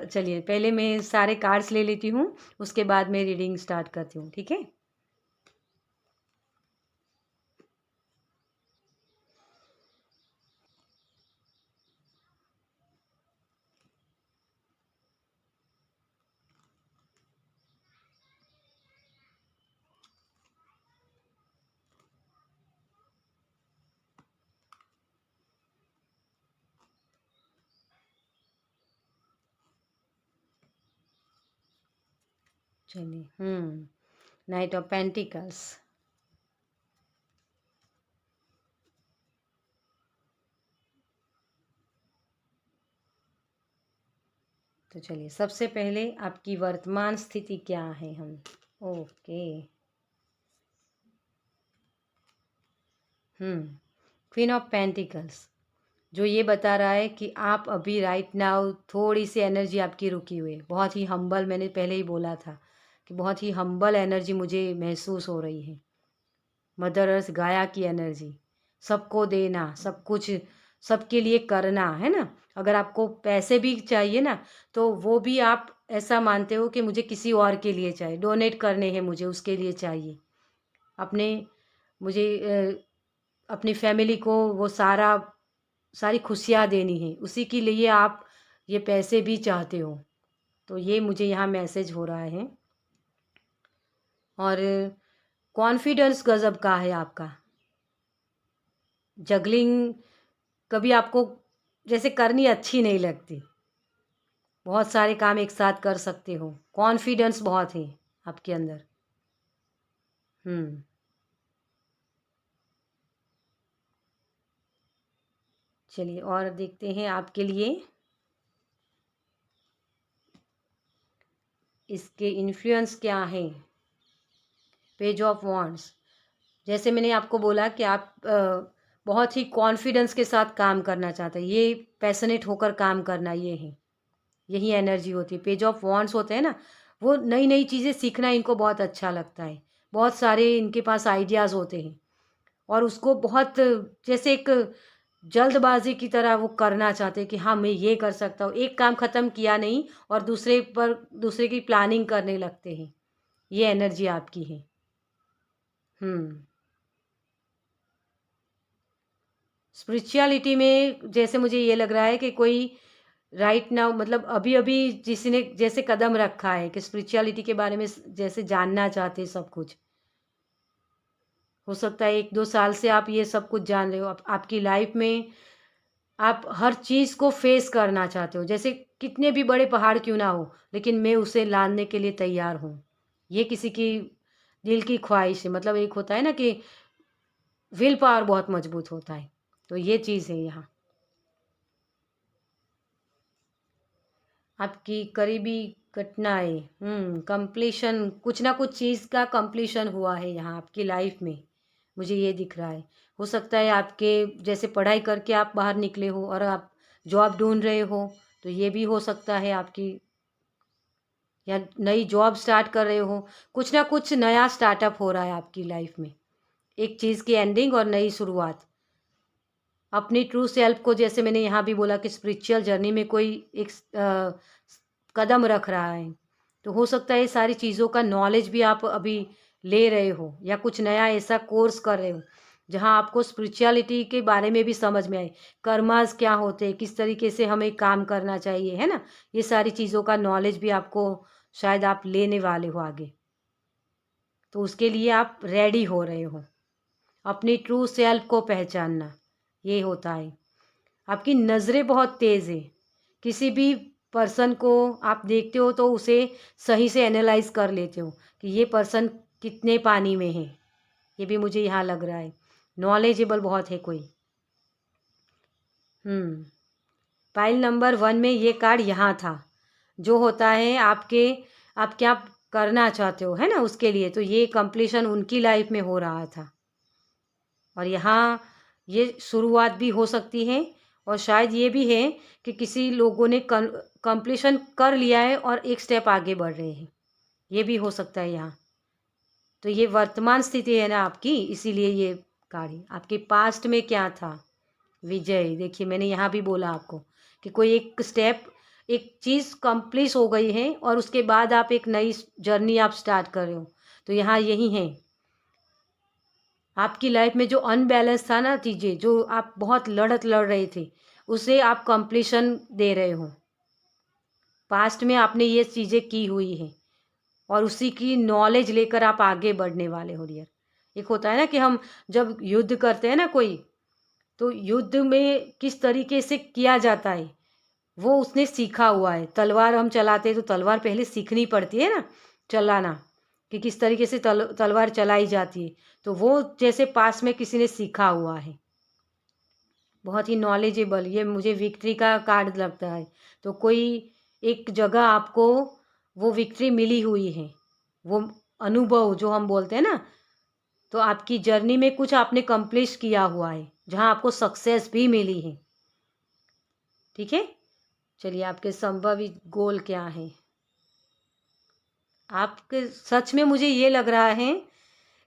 Speaker 1: चलिए, पहले मैं सारे कार्ड्स ले लेती हूँ, उसके बाद मैं रीडिंग स्टार्ट करती हूँ। ठीक है। चलिए, नाइट ऑफ पेंटिकल्स। तो चलिए, सबसे पहले आपकी वर्तमान स्थिति क्या है हम। ओके। क्वीन ऑफ पेंटिकल्स, जो ये बता रहा है कि आप अभी राइट नाउ थोड़ी सी एनर्जी आपकी रुकी हुई है। बहुत ही हम्बल, मैंने पहले ही बोला था कि बहुत ही हम्बल एनर्जी मुझे महसूस हो रही है। मदर अर्थ गाया की एनर्जी, सबको देना, सब कुछ सबके लिए करना, है ना। अगर आपको पैसे भी चाहिए ना, तो वो भी आप ऐसा मानते हो कि मुझे किसी और के लिए चाहिए, डोनेट करने हैं मुझे, उसके लिए चाहिए। अपने मुझे अपनी फैमिली को वो सारी खुशियाँ देनी है, उसी के लिए आप ये पैसे भी चाहते हो। तो ये मुझे यहाँ मैसेज हो रहा है। और कॉन्फिडेंस गजब का है आपका। जगलिंग कभी आपको जैसे करनी अच्छी नहीं लगती। बहुत सारे काम एक साथ कर सकते हो। कॉन्फिडेंस बहुत है आपके अंदर। चलिए, और देखते हैं आपके लिए इसके इन्फ्लुएंस क्या है। पेज ऑफ वॉन्ड्स, जैसे मैंने आपको बोला कि आप बहुत ही कॉन्फिडेंस के साथ काम करना चाहते हैं। ये पैशनेट होकर काम करना, ये है। यही एनर्जी होती है। पेज ऑफ वॉन्ड्स होते हैं ना, वो नई नई चीज़ें सीखना इनको बहुत अच्छा लगता है। बहुत सारे इनके पास आइडियाज़ होते हैं और उसको बहुत जैसे एक जल्दबाजी की तरह वो करना चाहते हैं कि हाँ मैं ये कर सकता हूँ। एक काम ख़त्म किया नहीं और दूसरे की प्लानिंग करने लगते हैं। ये एनर्जी आपकी है। स्पिरिचुअलिटी में जैसे मुझे ये लग रहा है कि कोई राइट नाउ मतलब अभी अभी जिसने जैसे कदम रखा है कि स्पिरिचुअलिटी के बारे में जैसे जानना चाहते हैं सब कुछ। हो सकता है 1-2 साल से आप ये सब कुछ जान रहे हो। आपकी लाइफ में आप हर चीज़ को फेस करना चाहते हो। जैसे कितने भी बड़े पहाड़ क्यों ना हो, लेकिन मैं उसे लादने के लिए तैयार हूँ। ये किसी की दिल की ख्वाहिश है। मतलब एक होता है ना कि विल पावर बहुत मजबूत होता है। तो ये चीज़ है यहाँ। आपकी करीबी घटनाएँ कंप्लीशन कुछ ना कुछ चीज़ का कंप्लीशन हुआ है यहाँ आपकी लाइफ में, मुझे ये दिख रहा है। हो सकता है आपके जैसे पढ़ाई करके आप बाहर निकले हो और आप जॉब ढूँढ रहे हो, तो ये भी हो सकता है आपकी, या नई जॉब स्टार्ट कर रहे हो। कुछ ना कुछ नया स्टार्टअप हो रहा है आपकी लाइफ में। एक चीज़ की एंडिंग और नई शुरुआत। अपनी ट्रू सेल्फ को जैसे मैंने यहाँ भी बोला कि स्पिरिचुअल जर्नी में कोई एक कदम रख रहा है, तो हो सकता है ये सारी चीज़ों का नॉलेज भी आप अभी ले रहे हो या कुछ नया ऐसा कोर्स कर रहे हो जहाँ आपको स्पिरिचुअलिटी के बारे में भी समझ में आए। कर्मास क्या होते हैं, किस तरीके से हमें काम करना चाहिए, है ना? ये सारी चीज़ों का नॉलेज भी आपको शायद आप लेने वाले हो आगे। तो उसके लिए आप रेडी हो रहे हो। अपनी ट्रू सेल्फ को पहचानना, ये होता है। आपकी नज़रें बहुत तेज़ है। किसी भी पर्सन को आप देखते हो तो उसे सही से एनालाइज़ कर लेते हो कि ये पर्सन कितने पानी में है। ये भी मुझे यहाँ लग रहा है। नॉलेजेबल बहुत है कोई। पाइल नंबर 1 में ये कार्ड यहाँ था। जो होता है आप क्या करना चाहते हो, है ना? उसके लिए तो ये कंप्लीशन उनकी लाइफ में हो रहा था। और यहाँ ये शुरुआत भी हो सकती है और शायद ये भी है कि किसी लोगों ने कंप्लीशन कर लिया है और एक स्टेप आगे बढ़ रहे हैं। ये भी हो सकता है यहाँ। तो ये वर्तमान स्थिति है ना आपकी, इसीलिए ये कार्ड है। आपके पास्ट में क्या था? विजय। देखिए मैंने यहाँ भी बोला आपको कि कोई एक स्टेप, एक चीज़ कंप्लीट हो गई है और उसके बाद आप एक नई जर्नी आप स्टार्ट कर रहे हो। तो यहाँ यही है आपकी लाइफ में जो अनबैलेंस था ना चीज़ें, जो आप बहुत लड़त लड़ रहे थे, उसे आप कंप्लीशन दे रहे हो। पास्ट में आपने ये चीज़ें की हुई हैं और उसी की नॉलेज लेकर आप आगे बढ़ने वाले हो डियर। एक होता है ना कि हम जब युद्ध करते हैं ना कोई, तो युद्ध में किस तरीके से किया जाता है वो उसने सीखा हुआ है। तलवार हम चलाते हैं तो तलवार पहले सीखनी पड़ती है ना चलाना, कि किस तरीके से तलवार चलाई जाती है। तो वो जैसे पास में किसी ने सीखा हुआ है, बहुत ही नॉलेजेबल। ये मुझे विक्ट्री का कार्ड लगता है। तो कोई एक जगह आपको वो विक्ट्री मिली हुई है, वो अनुभव जो हम बोलते हैं ना, तो आपकी जर्नी में कुछ आपने कंप्लीट किया हुआ है जहाँ आपको सक्सेस भी मिली है। ठीक है, चलिए आपके संभावित गोल क्या है? आपके सच में मुझे ये लग रहा है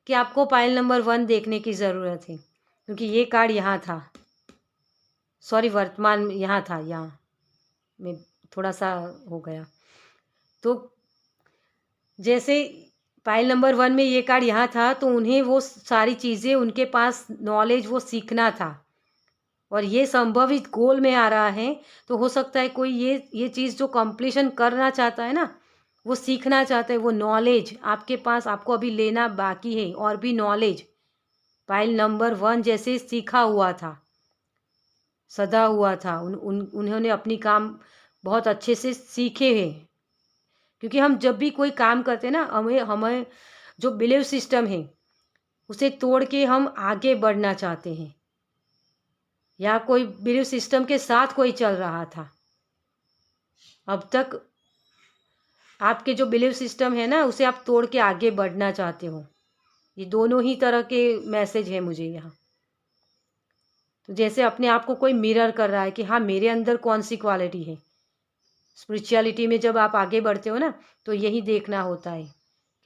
Speaker 1: कि आपको पाइल नंबर 1 देखने की ज़रूरत है, क्योंकि ये कार्ड यहाँ था। सॉरी, वर्तमान यहाँ था, यहाँ में थोड़ा सा हो गया। तो जैसे पाइल नंबर 1 में ये कार्ड यहाँ था, तो उन्हें वो सारी चीज़ें, उनके पास नॉलेज वो सीखना था और ये संभवित गोल में आ रहा है। तो हो सकता है कोई ये चीज़ जो कंप्लीशन करना चाहता है ना, वो सीखना चाहता है, वो नॉलेज आपके पास, आपको अभी लेना बाकी है और भी नॉलेज। पाइल नंबर 1 जैसे सीखा हुआ था, सधा हुआ था, उन्होंने अपनी काम बहुत अच्छे से सीखे हैं। क्योंकि हम जब भी कोई काम करते हैं ना, हमें हमें जो बिलीव सिस्टम है उसे तोड़ के हम आगे बढ़ना चाहते हैं, या कोई बिलीव सिस्टम के साथ कोई चल रहा था अब तक, आपके जो बिलीव सिस्टम है ना उसे आप तोड़ के आगे बढ़ना चाहते हो। ये दोनों ही तरह के मैसेज है मुझे यहाँ। तो जैसे अपने आप को कोई मिरर कर रहा है कि हाँ मेरे अंदर कौन सी क्वालिटी है, स्पिरिचुअलिटी में जब आप आगे बढ़ते हो ना, तो यही देखना होता है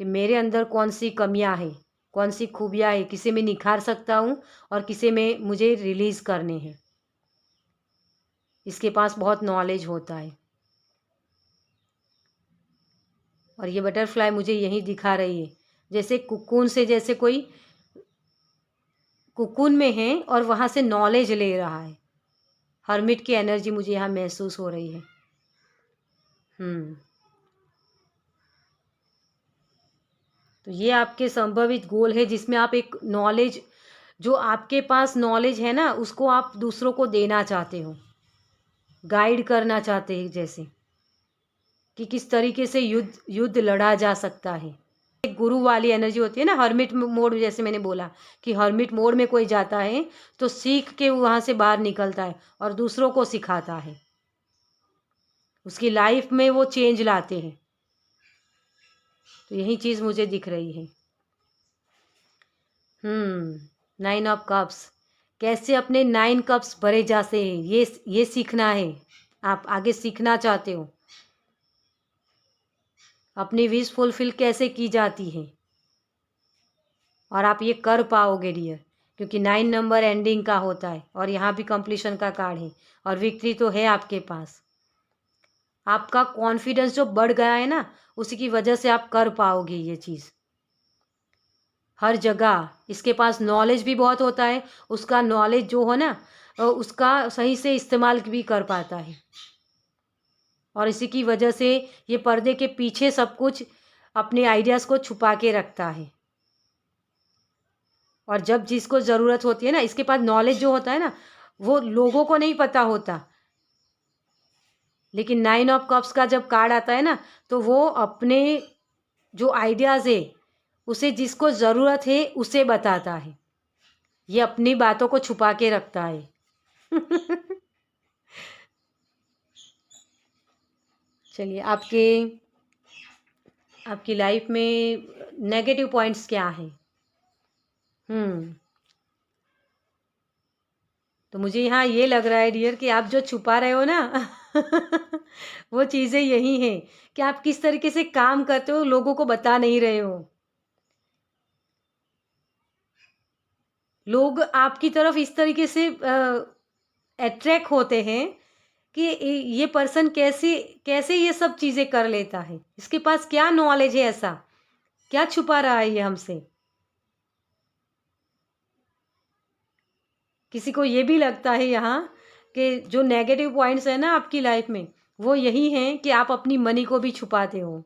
Speaker 1: कि मेरे अंदर कौन सी कमियां हैं, कौन सी खूबियां हैं, किसे मैं निखार सकता हूँ और किसे में मुझे रिलीज़ करने हैं। इसके पास बहुत नॉलेज होता है। और ये बटरफ्लाई मुझे यही दिखा रही है, जैसे कुकून से, जैसे कोई कुकून में है और वहाँ से नॉलेज ले रहा है। हर्मिट की एनर्जी मुझे यहाँ महसूस हो रही है। तो ये आपके संभावित गोल है, जिसमें आप एक नॉलेज, जो आपके पास नॉलेज है ना, उसको आप दूसरों को देना चाहते हो, गाइड करना चाहते हैं, जैसे कि किस तरीके से युद्ध लड़ा जा सकता है। एक गुरु वाली एनर्जी होती है ना, हर्मिट मोड, जैसे मैंने बोला कि हर्मिट मोड में कोई जाता है तो सीख के वहाँ से बाहर निकलता है और दूसरों को सिखाता है, उसकी लाइफ में वो चेंज लाते हैं। तो यही चीज़ मुझे दिख रही है। 9 ऑफ कप्स, कैसे अपने 9 कप्स भरे जाते हैं, ये सीखना है। आप आगे सीखना चाहते हो अपनी विश फुलफिल कैसे की जाती है, और आप ये कर पाओगे डियर, क्योंकि 9 नंबर एंडिंग का होता है और यहाँ भी कंप्लीशन का कार्ड है और विक्ट्री तो है आपके पास। आपका कॉन्फिडेंस जो बढ़ गया है ना, उसी की वजह से आप कर पाओगे ये चीज़। हर जगह इसके पास नॉलेज भी बहुत होता है, उसका नॉलेज जो हो ना, उसका सही से इस्तेमाल भी कर पाता है, और इसी की वजह से ये पर्दे के पीछे सब कुछ अपने आइडियाज़ को छुपा के रखता है। और जब जिसको ज़रूरत होती है ना, इसके पास नॉलेज जो होता है ना, वो लोगों को नहीं पता होता, लेकिन 9 ऑफ कप्स का जब कार्ड आता है ना, तो वो अपने जो आइडियाज़ है उसे जिसको ज़रूरत है उसे बताता है, ये अपनी बातों को छुपा के रखता है। चलिए, आपकी लाइफ में नेगेटिव पॉइंट्स क्या हैं? तो मुझे यहाँ ये लग रहा है डियर कि आप जो छुपा रहे हो ना, वो चीज़ें यही हैं कि आप किस तरीके से काम करते हो, लोगों को बता नहीं रहे हो। लोग आपकी तरफ इस तरीके से अट्रैक्ट होते हैं कि ये पर्सन कैसे कैसे ये सब चीज़ें कर लेता है, इसके पास क्या नॉलेज है, ऐसा क्या छुपा रहा है ये हमसे। किसी को ये भी लगता है यहाँ कि जो नेगेटिव पॉइंट्स है ना आपकी लाइफ में, वो यही हैं कि आप अपनी मनी को भी छुपाते हो,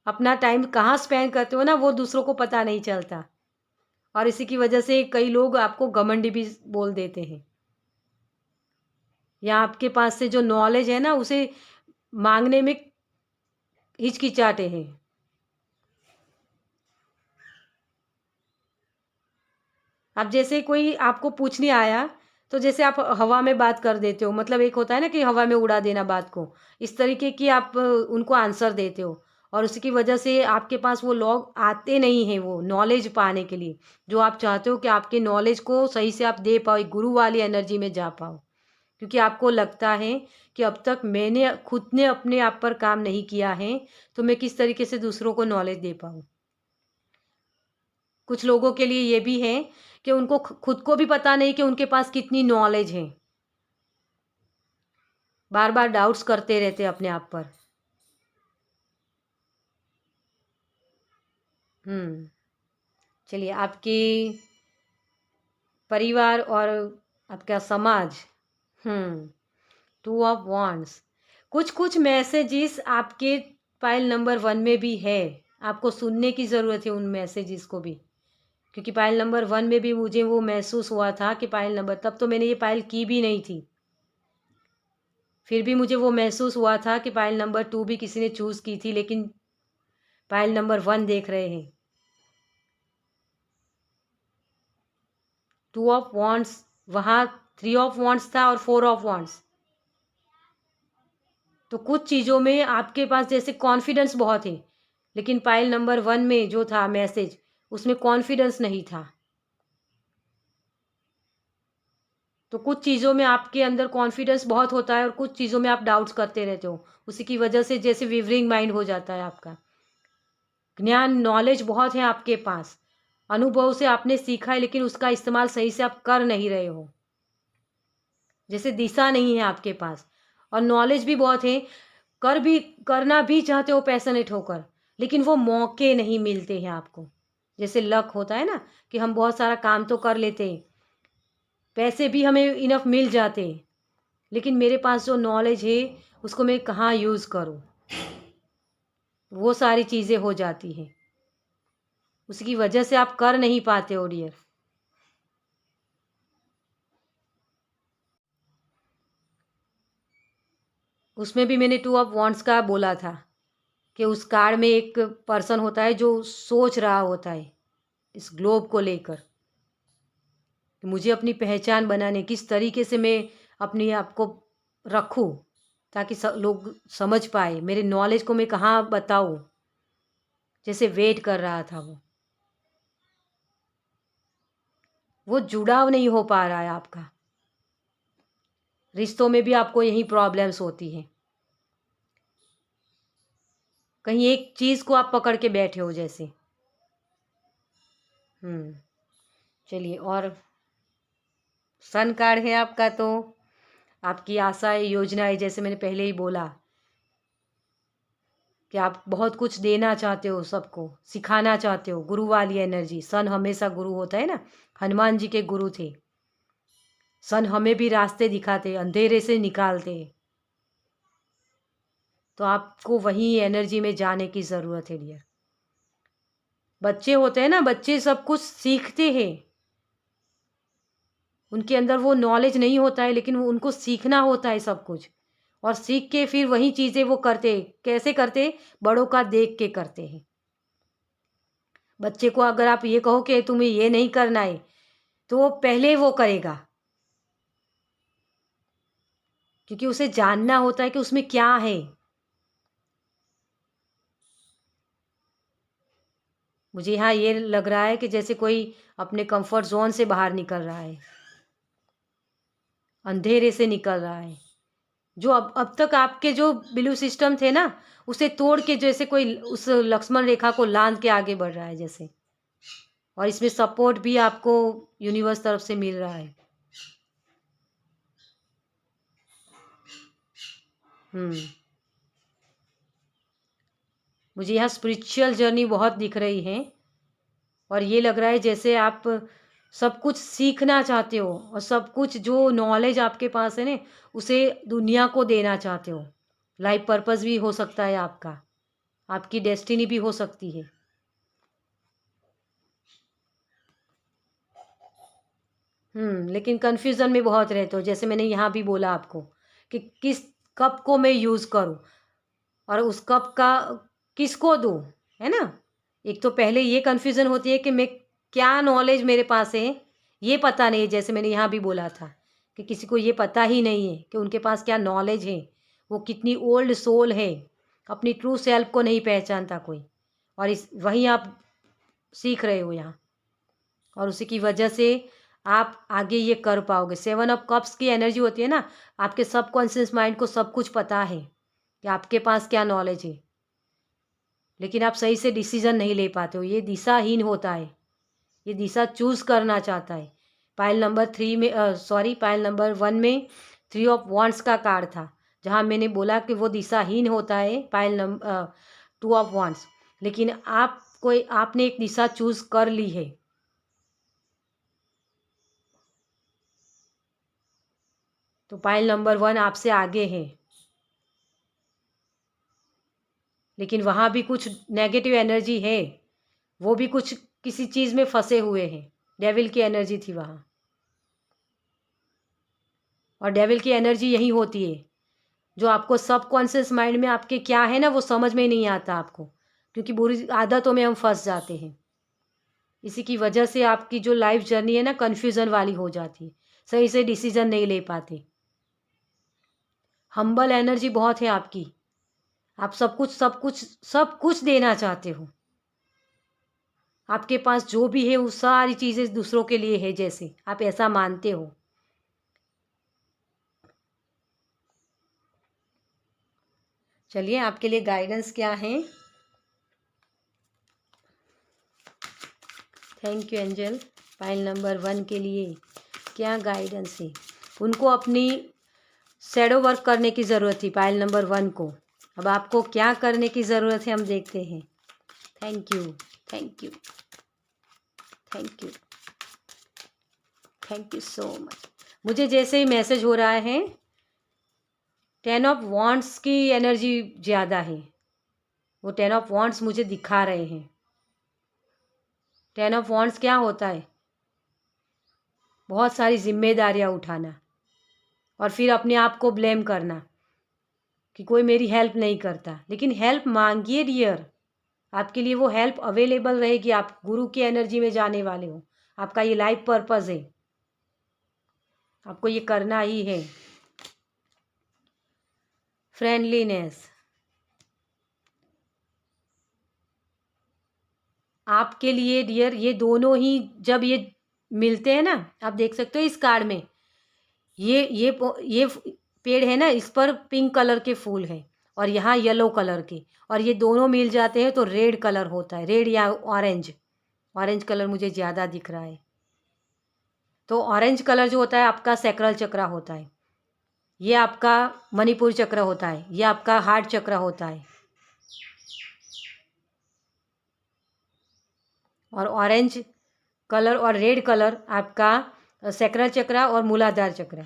Speaker 1: अपना टाइम कहाँ स्पेंड करते हो ना, वो दूसरों को पता नहीं चलता, और इसी की वजह से कई लोग आपको घमंडी भी बोल देते हैं, या आपके पास से जो नॉलेज है ना उसे मांगने में हिचकिचाते हैं। अब जैसे कोई आपको पूछने आया, तो जैसे आप हवा में बात कर देते हो, मतलब एक होता है ना कि हवा में उड़ा देना बात को, इस तरीके की आप उनको आंसर देते हो, और उसकी वजह से आपके पास वो लोग आते नहीं हैं वो नॉलेज पाने के लिए, जो आप चाहते हो कि आपके नॉलेज को सही से आप दे पाओ, एक गुरु वाली एनर्जी में जा पाओ, क्योंकि आपको लगता है कि अब तक मैंने खुद ने अपने आप पर काम नहीं किया है, तो मैं किस तरीके से दूसरों को नॉलेज दे पाऊँ। कुछ लोगों के लिए ये भी है कि उनको खुद को भी पता नहीं कि उनके पास कितनी नॉलेज है, बार बार डाउट्स करते रहते अपने आप पर। चलिए, आपकी परिवार और आपका समाज। 2 ऑफ वॉन्ड्स, कुछ कुछ मैसेजेस आपके पाइल नंबर 1 में भी है, आपको सुनने की ज़रूरत है उन मैसेजेस को भी, क्योंकि पाइल नंबर 1 में भी मुझे वो महसूस हुआ था कि पाइल नंबर, तब तो मैंने ये पाइल की भी नहीं थी, फिर भी मुझे वो महसूस हुआ था कि पाइल नंबर 2 भी किसी ने चूज़ की थी, लेकिन पाइल नंबर 1 देख रहे हैं। 2 ऑफ वॉन्ड्स, वहाँ 3 ऑफ वॉन्ड्स था और 4 ऑफ वॉन्ड्स। तो कुछ चीज़ों में आपके पास जैसे कॉन्फिडेंस बहुत है, लेकिन पाइल नंबर 1 में जो था मैसेज, उसमें कॉन्फिडेंस नहीं था। तो कुछ चीज़ों में आपके अंदर कॉन्फिडेंस बहुत होता है और कुछ चीज़ों में आप डाउट्स करते रहते हो, उसी की वजह से जैसे विवरिंग माइंड हो जाता है आपका। ज्ञान नॉलेज बहुत है आपके पास, अनुभव से आपने सीखा है, लेकिन उसका इस्तेमाल सही से आप कर नहीं रहे हो, जैसे दिशा नहीं है आपके पास। और नॉलेज भी बहुत है, करना भी चाहते हो पैशनेट होकर, लेकिन वो मौके नहीं मिलते हैं आपको। जैसे लक होता है ना कि हम बहुत सारा काम तो कर लेते हैं, पैसे भी हमें इनफ मिल जाते हैं, लेकिन मेरे पास जो नॉलेज है उसको मैं कहाँ यूज़ करूँ, वो सारी चीज़ें हो जाती हैं। उसकी वजह से आप कर नहीं पाते हो डियर। उसमें भी मैंने 2 ऑफ वांड्स का बोला था कि उस कार्ड में एक पर्सन होता है जो सोच रहा होता है इस ग्लोब को लेकर कि मुझे अपनी पहचान बनाने किस तरीके से मैं अपने आप को रखूं, ताकि लोग समझ पाए मेरे नॉलेज को मैं कहाँ बताऊं। जैसे वेट कर रहा था वो जुड़ाव नहीं हो पा रहा है आपका। रिश्तों में भी आपको यही प्रॉब्लम्स होती हैं, कहीं एक चीज़ को आप पकड़ के बैठे हो जैसे। चलिए, और सन कार्ड है आपका, तो आपकी आशाएं योजनाएं, जैसे मैंने पहले ही बोला कि आप बहुत कुछ देना चाहते हो, सबको सिखाना चाहते हो। गुरु वाली एनर्जी, सन हमेशा गुरु होता है ना, हनुमान जी के गुरु थे। सन हमें भी रास्ते दिखाते, अंधेरे से निकालते। तो आपको वही एनर्जी में जाने की ज़रूरत है डियर। बच्चे होते हैं ना, बच्चे सब कुछ सीखते हैं, उनके अंदर वो नॉलेज नहीं होता है, लेकिन वो उनको सीखना होता है सब कुछ, और सीख के फिर वही चीज़ें वो करते। कैसे करते? बड़ों का देख के करते हैं। बच्चे को अगर आप ये कहो कि तुम्हें ये नहीं करना है, तो वो पहले वो करेगा, क्योंकि उसे जानना होता है कि उसमें क्या है। मुझे यहाँ ये लग रहा है कि जैसे कोई अपने कंफर्ट जोन से बाहर निकल रहा है, अंधेरे से निकल रहा है। जो अब तक आपके जो बिलीफ सिस्टम थे ना, उसे तोड़ के जैसे कोई उस लक्ष्मण रेखा को लांघ के आगे बढ़ रहा है जैसे। और इसमें सपोर्ट भी आपको यूनिवर्स तरफ से मिल रहा है। मुझे यहाँ स्पिरिचुअल जर्नी बहुत दिख रही है, और ये लग रहा है जैसे आप सब कुछ सीखना चाहते हो, और सब कुछ जो नॉलेज आपके पास है ना, उसे दुनिया को देना चाहते हो। लाइफ पर्पस भी हो सकता है आपका, आपकी डेस्टिनी भी हो सकती है। लेकिन कन्फ्यूज़न में बहुत रहते हो, जैसे मैंने यहाँ भी बोला आपको कि किस कप को मैं यूज़ करूँ, और उस कप का किसको दूँ, है ना? एक तो पहले ये कन्फ्यूज़न होती है कि मैं क्या नॉलेज मेरे पास है, ये पता नहीं है। जैसे मैंने यहाँ भी बोला था कि किसी को ये पता ही नहीं है कि उनके पास क्या नॉलेज है, वो कितनी ओल्ड सोल है, अपनी ट्रू सेल्फ को नहीं पहचानता कोई। और वहीं आप सीख रहे हो यहाँ, और उसी की वजह से आप आगे ये कर पाओगे। 7 ऑफ कप्स की एनर्जी होती है ना, आपके सबकॉन्शियस माइंड को सब कुछ पता है कि आपके पास क्या नॉलेज है, लेकिन आप सही से डिसीजन नहीं ले पाते हो। ये दिशाहीन होता है, ये दिशा चूज़ करना चाहता है। पाइल नंबर 1 में 3 ऑफ वांड्स का कार्ड था, जहाँ मैंने बोला कि वो दिशाहीन होता है। पाइल नंबर 2 ऑफ वांड्स, लेकिन आपने एक दिशा चूज़ कर ली है। तो पाइल नंबर 1 आपसे आगे है, लेकिन वहाँ भी कुछ नेगेटिव एनर्जी है, वो भी कुछ किसी चीज़ में फंसे हुए हैं। डेविल की एनर्जी थी वहाँ, और डेविल की एनर्जी यही होती है, जो आपको सबकॉन्शियस माइंड में आपके क्या है ना, वो समझ में ही नहीं आता आपको, क्योंकि बुरी आदतों में हम फंस जाते हैं। इसी की वजह से आपकी जो लाइफ जर्नी है ना, कन्फ्यूज़न वाली हो जाती है, सही से डिसीजन नहीं ले पाते। हम्बल एनर्जी बहुत है आपकी, आप सब कुछ देना चाहते हो। आपके पास जो भी है वो सारी चीज़ें दूसरों के लिए है, जैसे आप ऐसा मानते हो। चलिए आपके लिए गाइडेंस क्या है। Thank you angel. Pile number 1 के लिए क्या गाइडेंस है? उनको अपनी शैडो वर्क करने की ज़रूरत थी पाइल नंबर 1 को। अब आपको क्या करने की ज़रूरत है हम देखते हैं। Thank you, thank you, thank you, thank you so much. मुझे जैसे ही मैसेज हो रहा है 10 ऑफ वॉन्ड्स की एनर्जी ज़्यादा है। वो 10 ऑफ वॉन्ड्स मुझे दिखा रहे हैं। 10 ऑफ वॉन्ड्स क्या होता है? बहुत सारी जिम्मेदारियां उठाना और फिर अपने आप को ब्लेम करना कि कोई मेरी हेल्प नहीं करता। लेकिन हेल्प मांगिए डियर, आपके लिए वो हेल्प अवेलेबल रहेगी। आप गुरु की एनर्जी में जाने वाले हो। आपका ये लाइफ पर्पस है, आपको ये करना ही है। फ्रेंडलीनेस, आपके लिए डियर ये दोनों ही जब ये मिलते हैं ना, आप देख सकते हो इस कार्ड में ये पेड़ है ना, इस पर पिंक कलर के फूल हैं और यहाँ येलो कलर के, और ये दोनों मिल जाते हैं तो रेड कलर होता है। रेड या ऑरेंज, ऑरेंज कलर मुझे ज़्यादा दिख रहा है। तो ऑरेंज कलर जो होता है आपका सैक्रल चक्र होता है, ये आपका मणिपुर चक्र होता है, ये आपका हार्ट चक्र होता है। और ऑरेंज कलर और रेड कलर आपका सैक्रल चक्र और मूलाधार चक्र।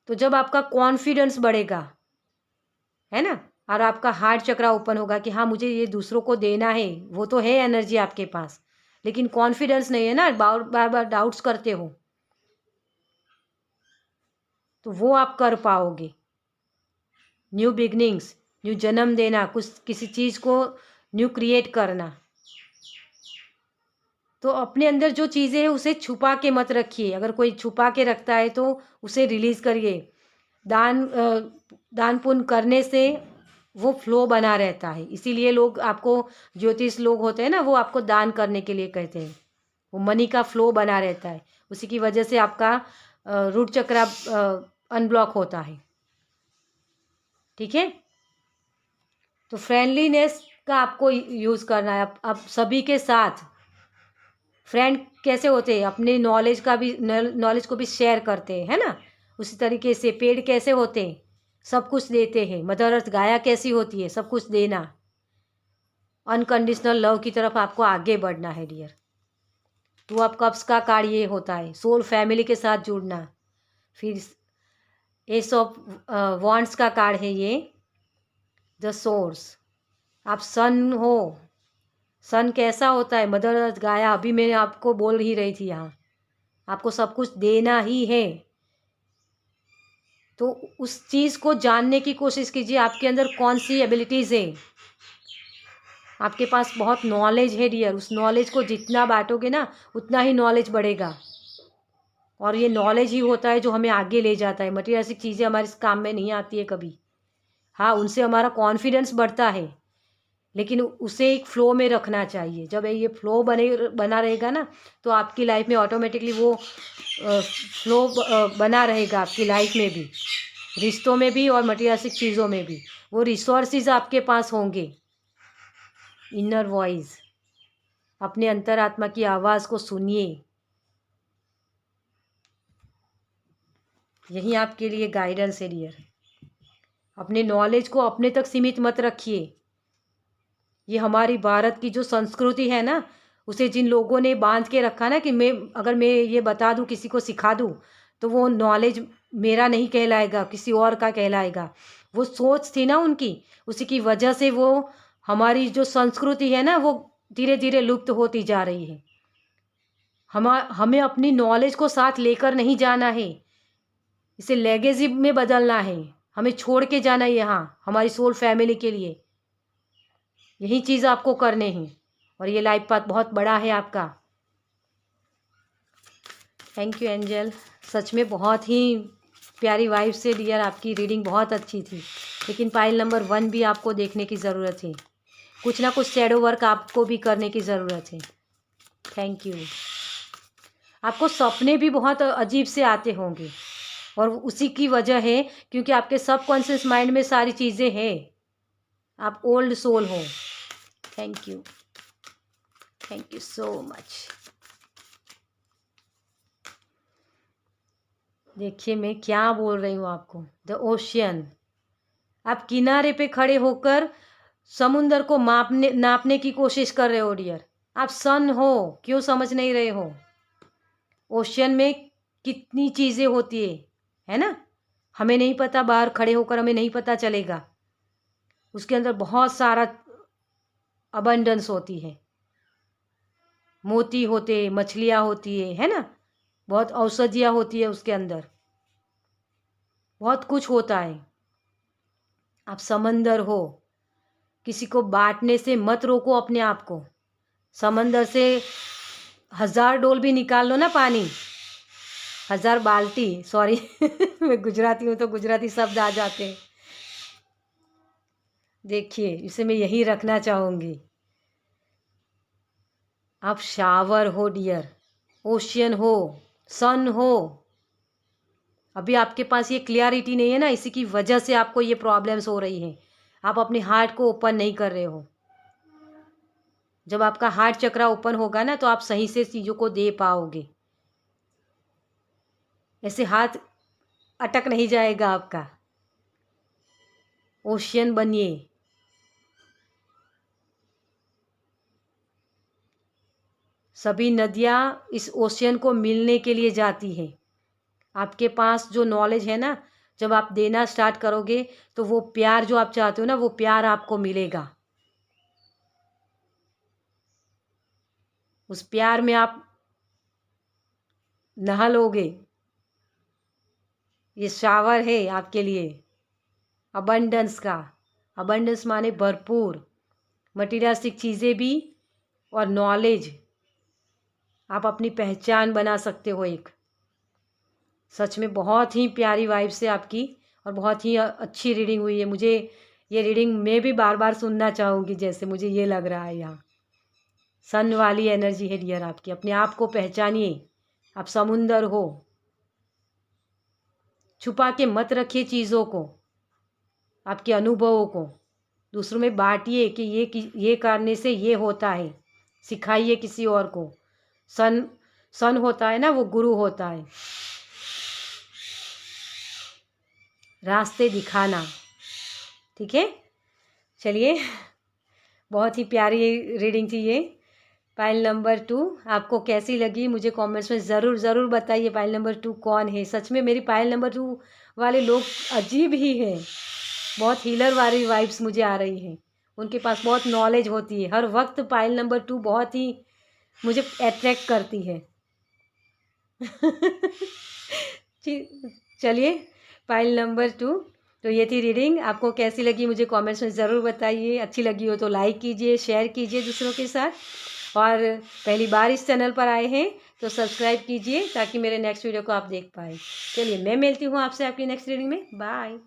Speaker 1: तो जब आपका कॉन्फिडेंस बढ़ेगा, है ना, और आपका हार्ट चक्र ओपन होगा कि हाँ मुझे ये दूसरों को देना है, वो तो है एनर्जी आपके पास, लेकिन कॉन्फिडेंस नहीं है ना, बार बार डाउट्स करते हो, तो वो आप कर पाओगे। न्यू बिगनिंग्स, न्यू जन्म देना, कुछ किसी चीज़ को न्यू क्रिएट करना। तो अपने अंदर जो चीज़ें हैं उसे छुपा के मत रखिए। अगर कोई छुपा के रखता है तो उसे रिलीज़ करिए। दान पुण्य करने से वो फ्लो बना रहता है। इसीलिए लोग आपको, ज्योतिष लोग होते हैं ना, वो आपको दान करने के लिए कहते हैं। वो मनी का फ्लो बना रहता है, उसी की वजह से आपका रूट चक्र अनब्लॉक होता है। ठीक है, तो फ्रेंडलीनेस का आपको यूज़ करना है। अब सभी के साथ फ्रेंड कैसे होते हैं, अपने नॉलेज को भी शेयर करते हैं, है ना। उसी तरीके से पेड़ कैसे होते हैं, सब कुछ देते हैं। मदर अर्थ गाया कैसी होती है, सब कुछ देना। अनकंडीशनल लव की तरफ आपको आगे बढ़ना है डियर। टू ऑफ कप्स का कार्ड ये होता है, सोल फैमिली के साथ जुड़ना। फिर एस ऑफ वॉन्ड्स का कार्ड है ये, द सोर्स। आप सन हो। सन कैसा होता है, मदर अर्थ गाया, अभी मैं आपको बोल ही रही थी यहाँ। आपको सब कुछ देना ही है, तो उस चीज़ को जानने की कोशिश कीजिए। आपके अंदर कौन सी एबिलिटीज़ है। आपके पास बहुत नॉलेज है डियर, उस नॉलेज को जितना बांटोगे ना उतना ही नॉलेज बढ़ेगा। और ये नॉलेज ही होता है जो हमें आगे ले जाता है। मटीरियलिस्टिक चीज़ें हमारे इस काम में नहीं आती है कभी। हाँ, उनसे हमारा कॉन्फिडेंस बढ़ता है, लेकिन उसे एक फ्लो में रखना चाहिए। जब ये फ्लो बना रहेगा ना, तो आपकी लाइफ में ऑटोमेटिकली वो फ्लो बना रहेगा। आपकी लाइफ में भी, रिश्तों में भी और मटीरियलिस्टिक चीज़ों में भी वो रिसोर्सेज आपके पास होंगे। इनर वॉइस, अपने अंतरात्मा की आवाज़ को सुनिए। यही आपके लिए गाइडेंस है डियर। अपने नॉलेज को अपने तक सीमित मत रखिए। ये हमारी भारत की जो संस्कृति है ना, उसे जिन लोगों ने बांध के रखा ना कि अगर मैं ये बता दूं, किसी को सिखा दूं, तो वो नॉलेज मेरा नहीं कहलाएगा, किसी और का कहलाएगा। वो सोच थी ना उनकी, उसी की वजह से वो हमारी जो संस्कृति है ना, वो धीरे धीरे लुप्त होती जा रही है। हमें अपनी नॉलेज को साथ लेकर नहीं जाना है, इसे लेगेसी में बदलना है। हमें छोड़ के जाना है यहाँ हमारी सोल फैमिली के लिए। यही चीज़ आपको करने हैं, और ये लाइफ पाथ बहुत बड़ा है आपका। Thank you angel. सच में बहुत ही प्यारी वाइफ से डियर, आपकी रीडिंग बहुत अच्छी थी। लेकिन पाइल नंबर 1 भी आपको देखने की ज़रूरत है। कुछ ना कुछ शैडो वर्क आपको भी करने की ज़रूरत है। Thank you. आपको सपने भी बहुत अजीब से आते होंगे, और उसी की वजह है क्योंकि आपके सबकॉन्शियस माइंड में सारी चीज़ें हैं। आप ओल्ड सोल हो। Thank you so much. देखिए मैं क्या बोल रही हूँ आपको। द ओशियन, आप किनारे पे खड़े होकर समुंदर को नापने की कोशिश कर रहे हो डियर। आप सन हो, क्यों समझ नहीं रहे हो? ओशियन में कितनी चीज़ें होती है ना, हमें नहीं पता, बाहर खड़े होकर हमें नहीं पता चलेगा। उसके अंदर बहुत सारा अबंडेंस होती है, मोती होते, मछलियाँ होती है ना, बहुत औषधियाँ होती है उसके अंदर, बहुत कुछ होता है। आप समंदर हो, किसी को बांटने से मत रोको अपने आप को। समंदर से 1000 डोल भी निकाल लो ना पानी, 1000 बाल्टी, सॉरी मैं गुजराती हूँ तो गुजराती शब्द आ जाते हैं। देखिए इसे मैं यही रखना चाहूँगी। आप शावर हो डियर, ओशियन हो, सन हो। अभी आपके पास ये क्लियरिटी नहीं है ना, इसी की वजह से आपको ये प्रॉब्लम्स हो रही हैं। आप अपने हार्ट को ओपन नहीं कर रहे हो। जब आपका हार्ट चक्र ओपन होगा ना तो आप सही से चीज़ों को दे पाओगे। ऐसे हाथ अटक नहीं जाएगा आपका। ओशियन बनिए। सभी नदियाँ इस ओशियन को मिलने के लिए जाती हैं। आपके पास जो नॉलेज है ना, जब आप देना स्टार्ट करोगे तो वो प्यार जो आप चाहते हो ना, वो प्यार आपको मिलेगा। उस प्यार में आप नहा लोगे। ये शावर है आपके लिए अबंडेंस का। अबंडेंस माने भरपूर, मटीरियलिस्टिक चीज़ें भी और नॉलेज। आप अपनी पहचान बना सकते हो एक। सच में बहुत ही प्यारी वाइब से आपकी, और बहुत ही अच्छी रीडिंग हुई है। मुझे ये रीडिंग मैं भी बार बार सुनना चाहूँगी, जैसे मुझे ये लग रहा है यहाँ। सन वाली एनर्जी है डियर आपकी। अपने आप को पहचानिए, आप समुंदर हो। छुपा के मत रखिए चीज़ों को, आपके अनुभवों को दूसरों में बांटिए कि ये करने से ये होता है। सिखाइए किसी और को। सन होता है ना, वो गुरु होता है, रास्ते दिखाना। ठीक है, चलिए, बहुत ही प्यारी रीडिंग थी ये। पाइल नंबर 2 आपको कैसी लगी मुझे कमेंट्स में ज़रूर बताइए। पाइल नंबर 2 कौन है? सच में मेरी पाइल नंबर 2 वाले लोग अजीब ही हैं। बहुत हीलर वाली वाइब्स मुझे आ रही हैं। उनके पास बहुत नॉलेज होती है। हर वक्त पाइल नंबर 2 बहुत ही मुझे अट्रैक्ट करती है। चलिए, पाइल नंबर 2 तो ये थी रीडिंग। आपको कैसी लगी मुझे कमेंट्स में ज़रूर बताइए। अच्छी लगी हो तो लाइक कीजिए, शेयर कीजिए दूसरों के साथ, और पहली बार इस चैनल पर आए हैं तो सब्सक्राइब कीजिए ताकि मेरे नेक्स्ट वीडियो को आप देख पाए। चलिए, मैं मिलती हूँ आपसे आपकी नेक्स्ट रीडिंग में। बाय।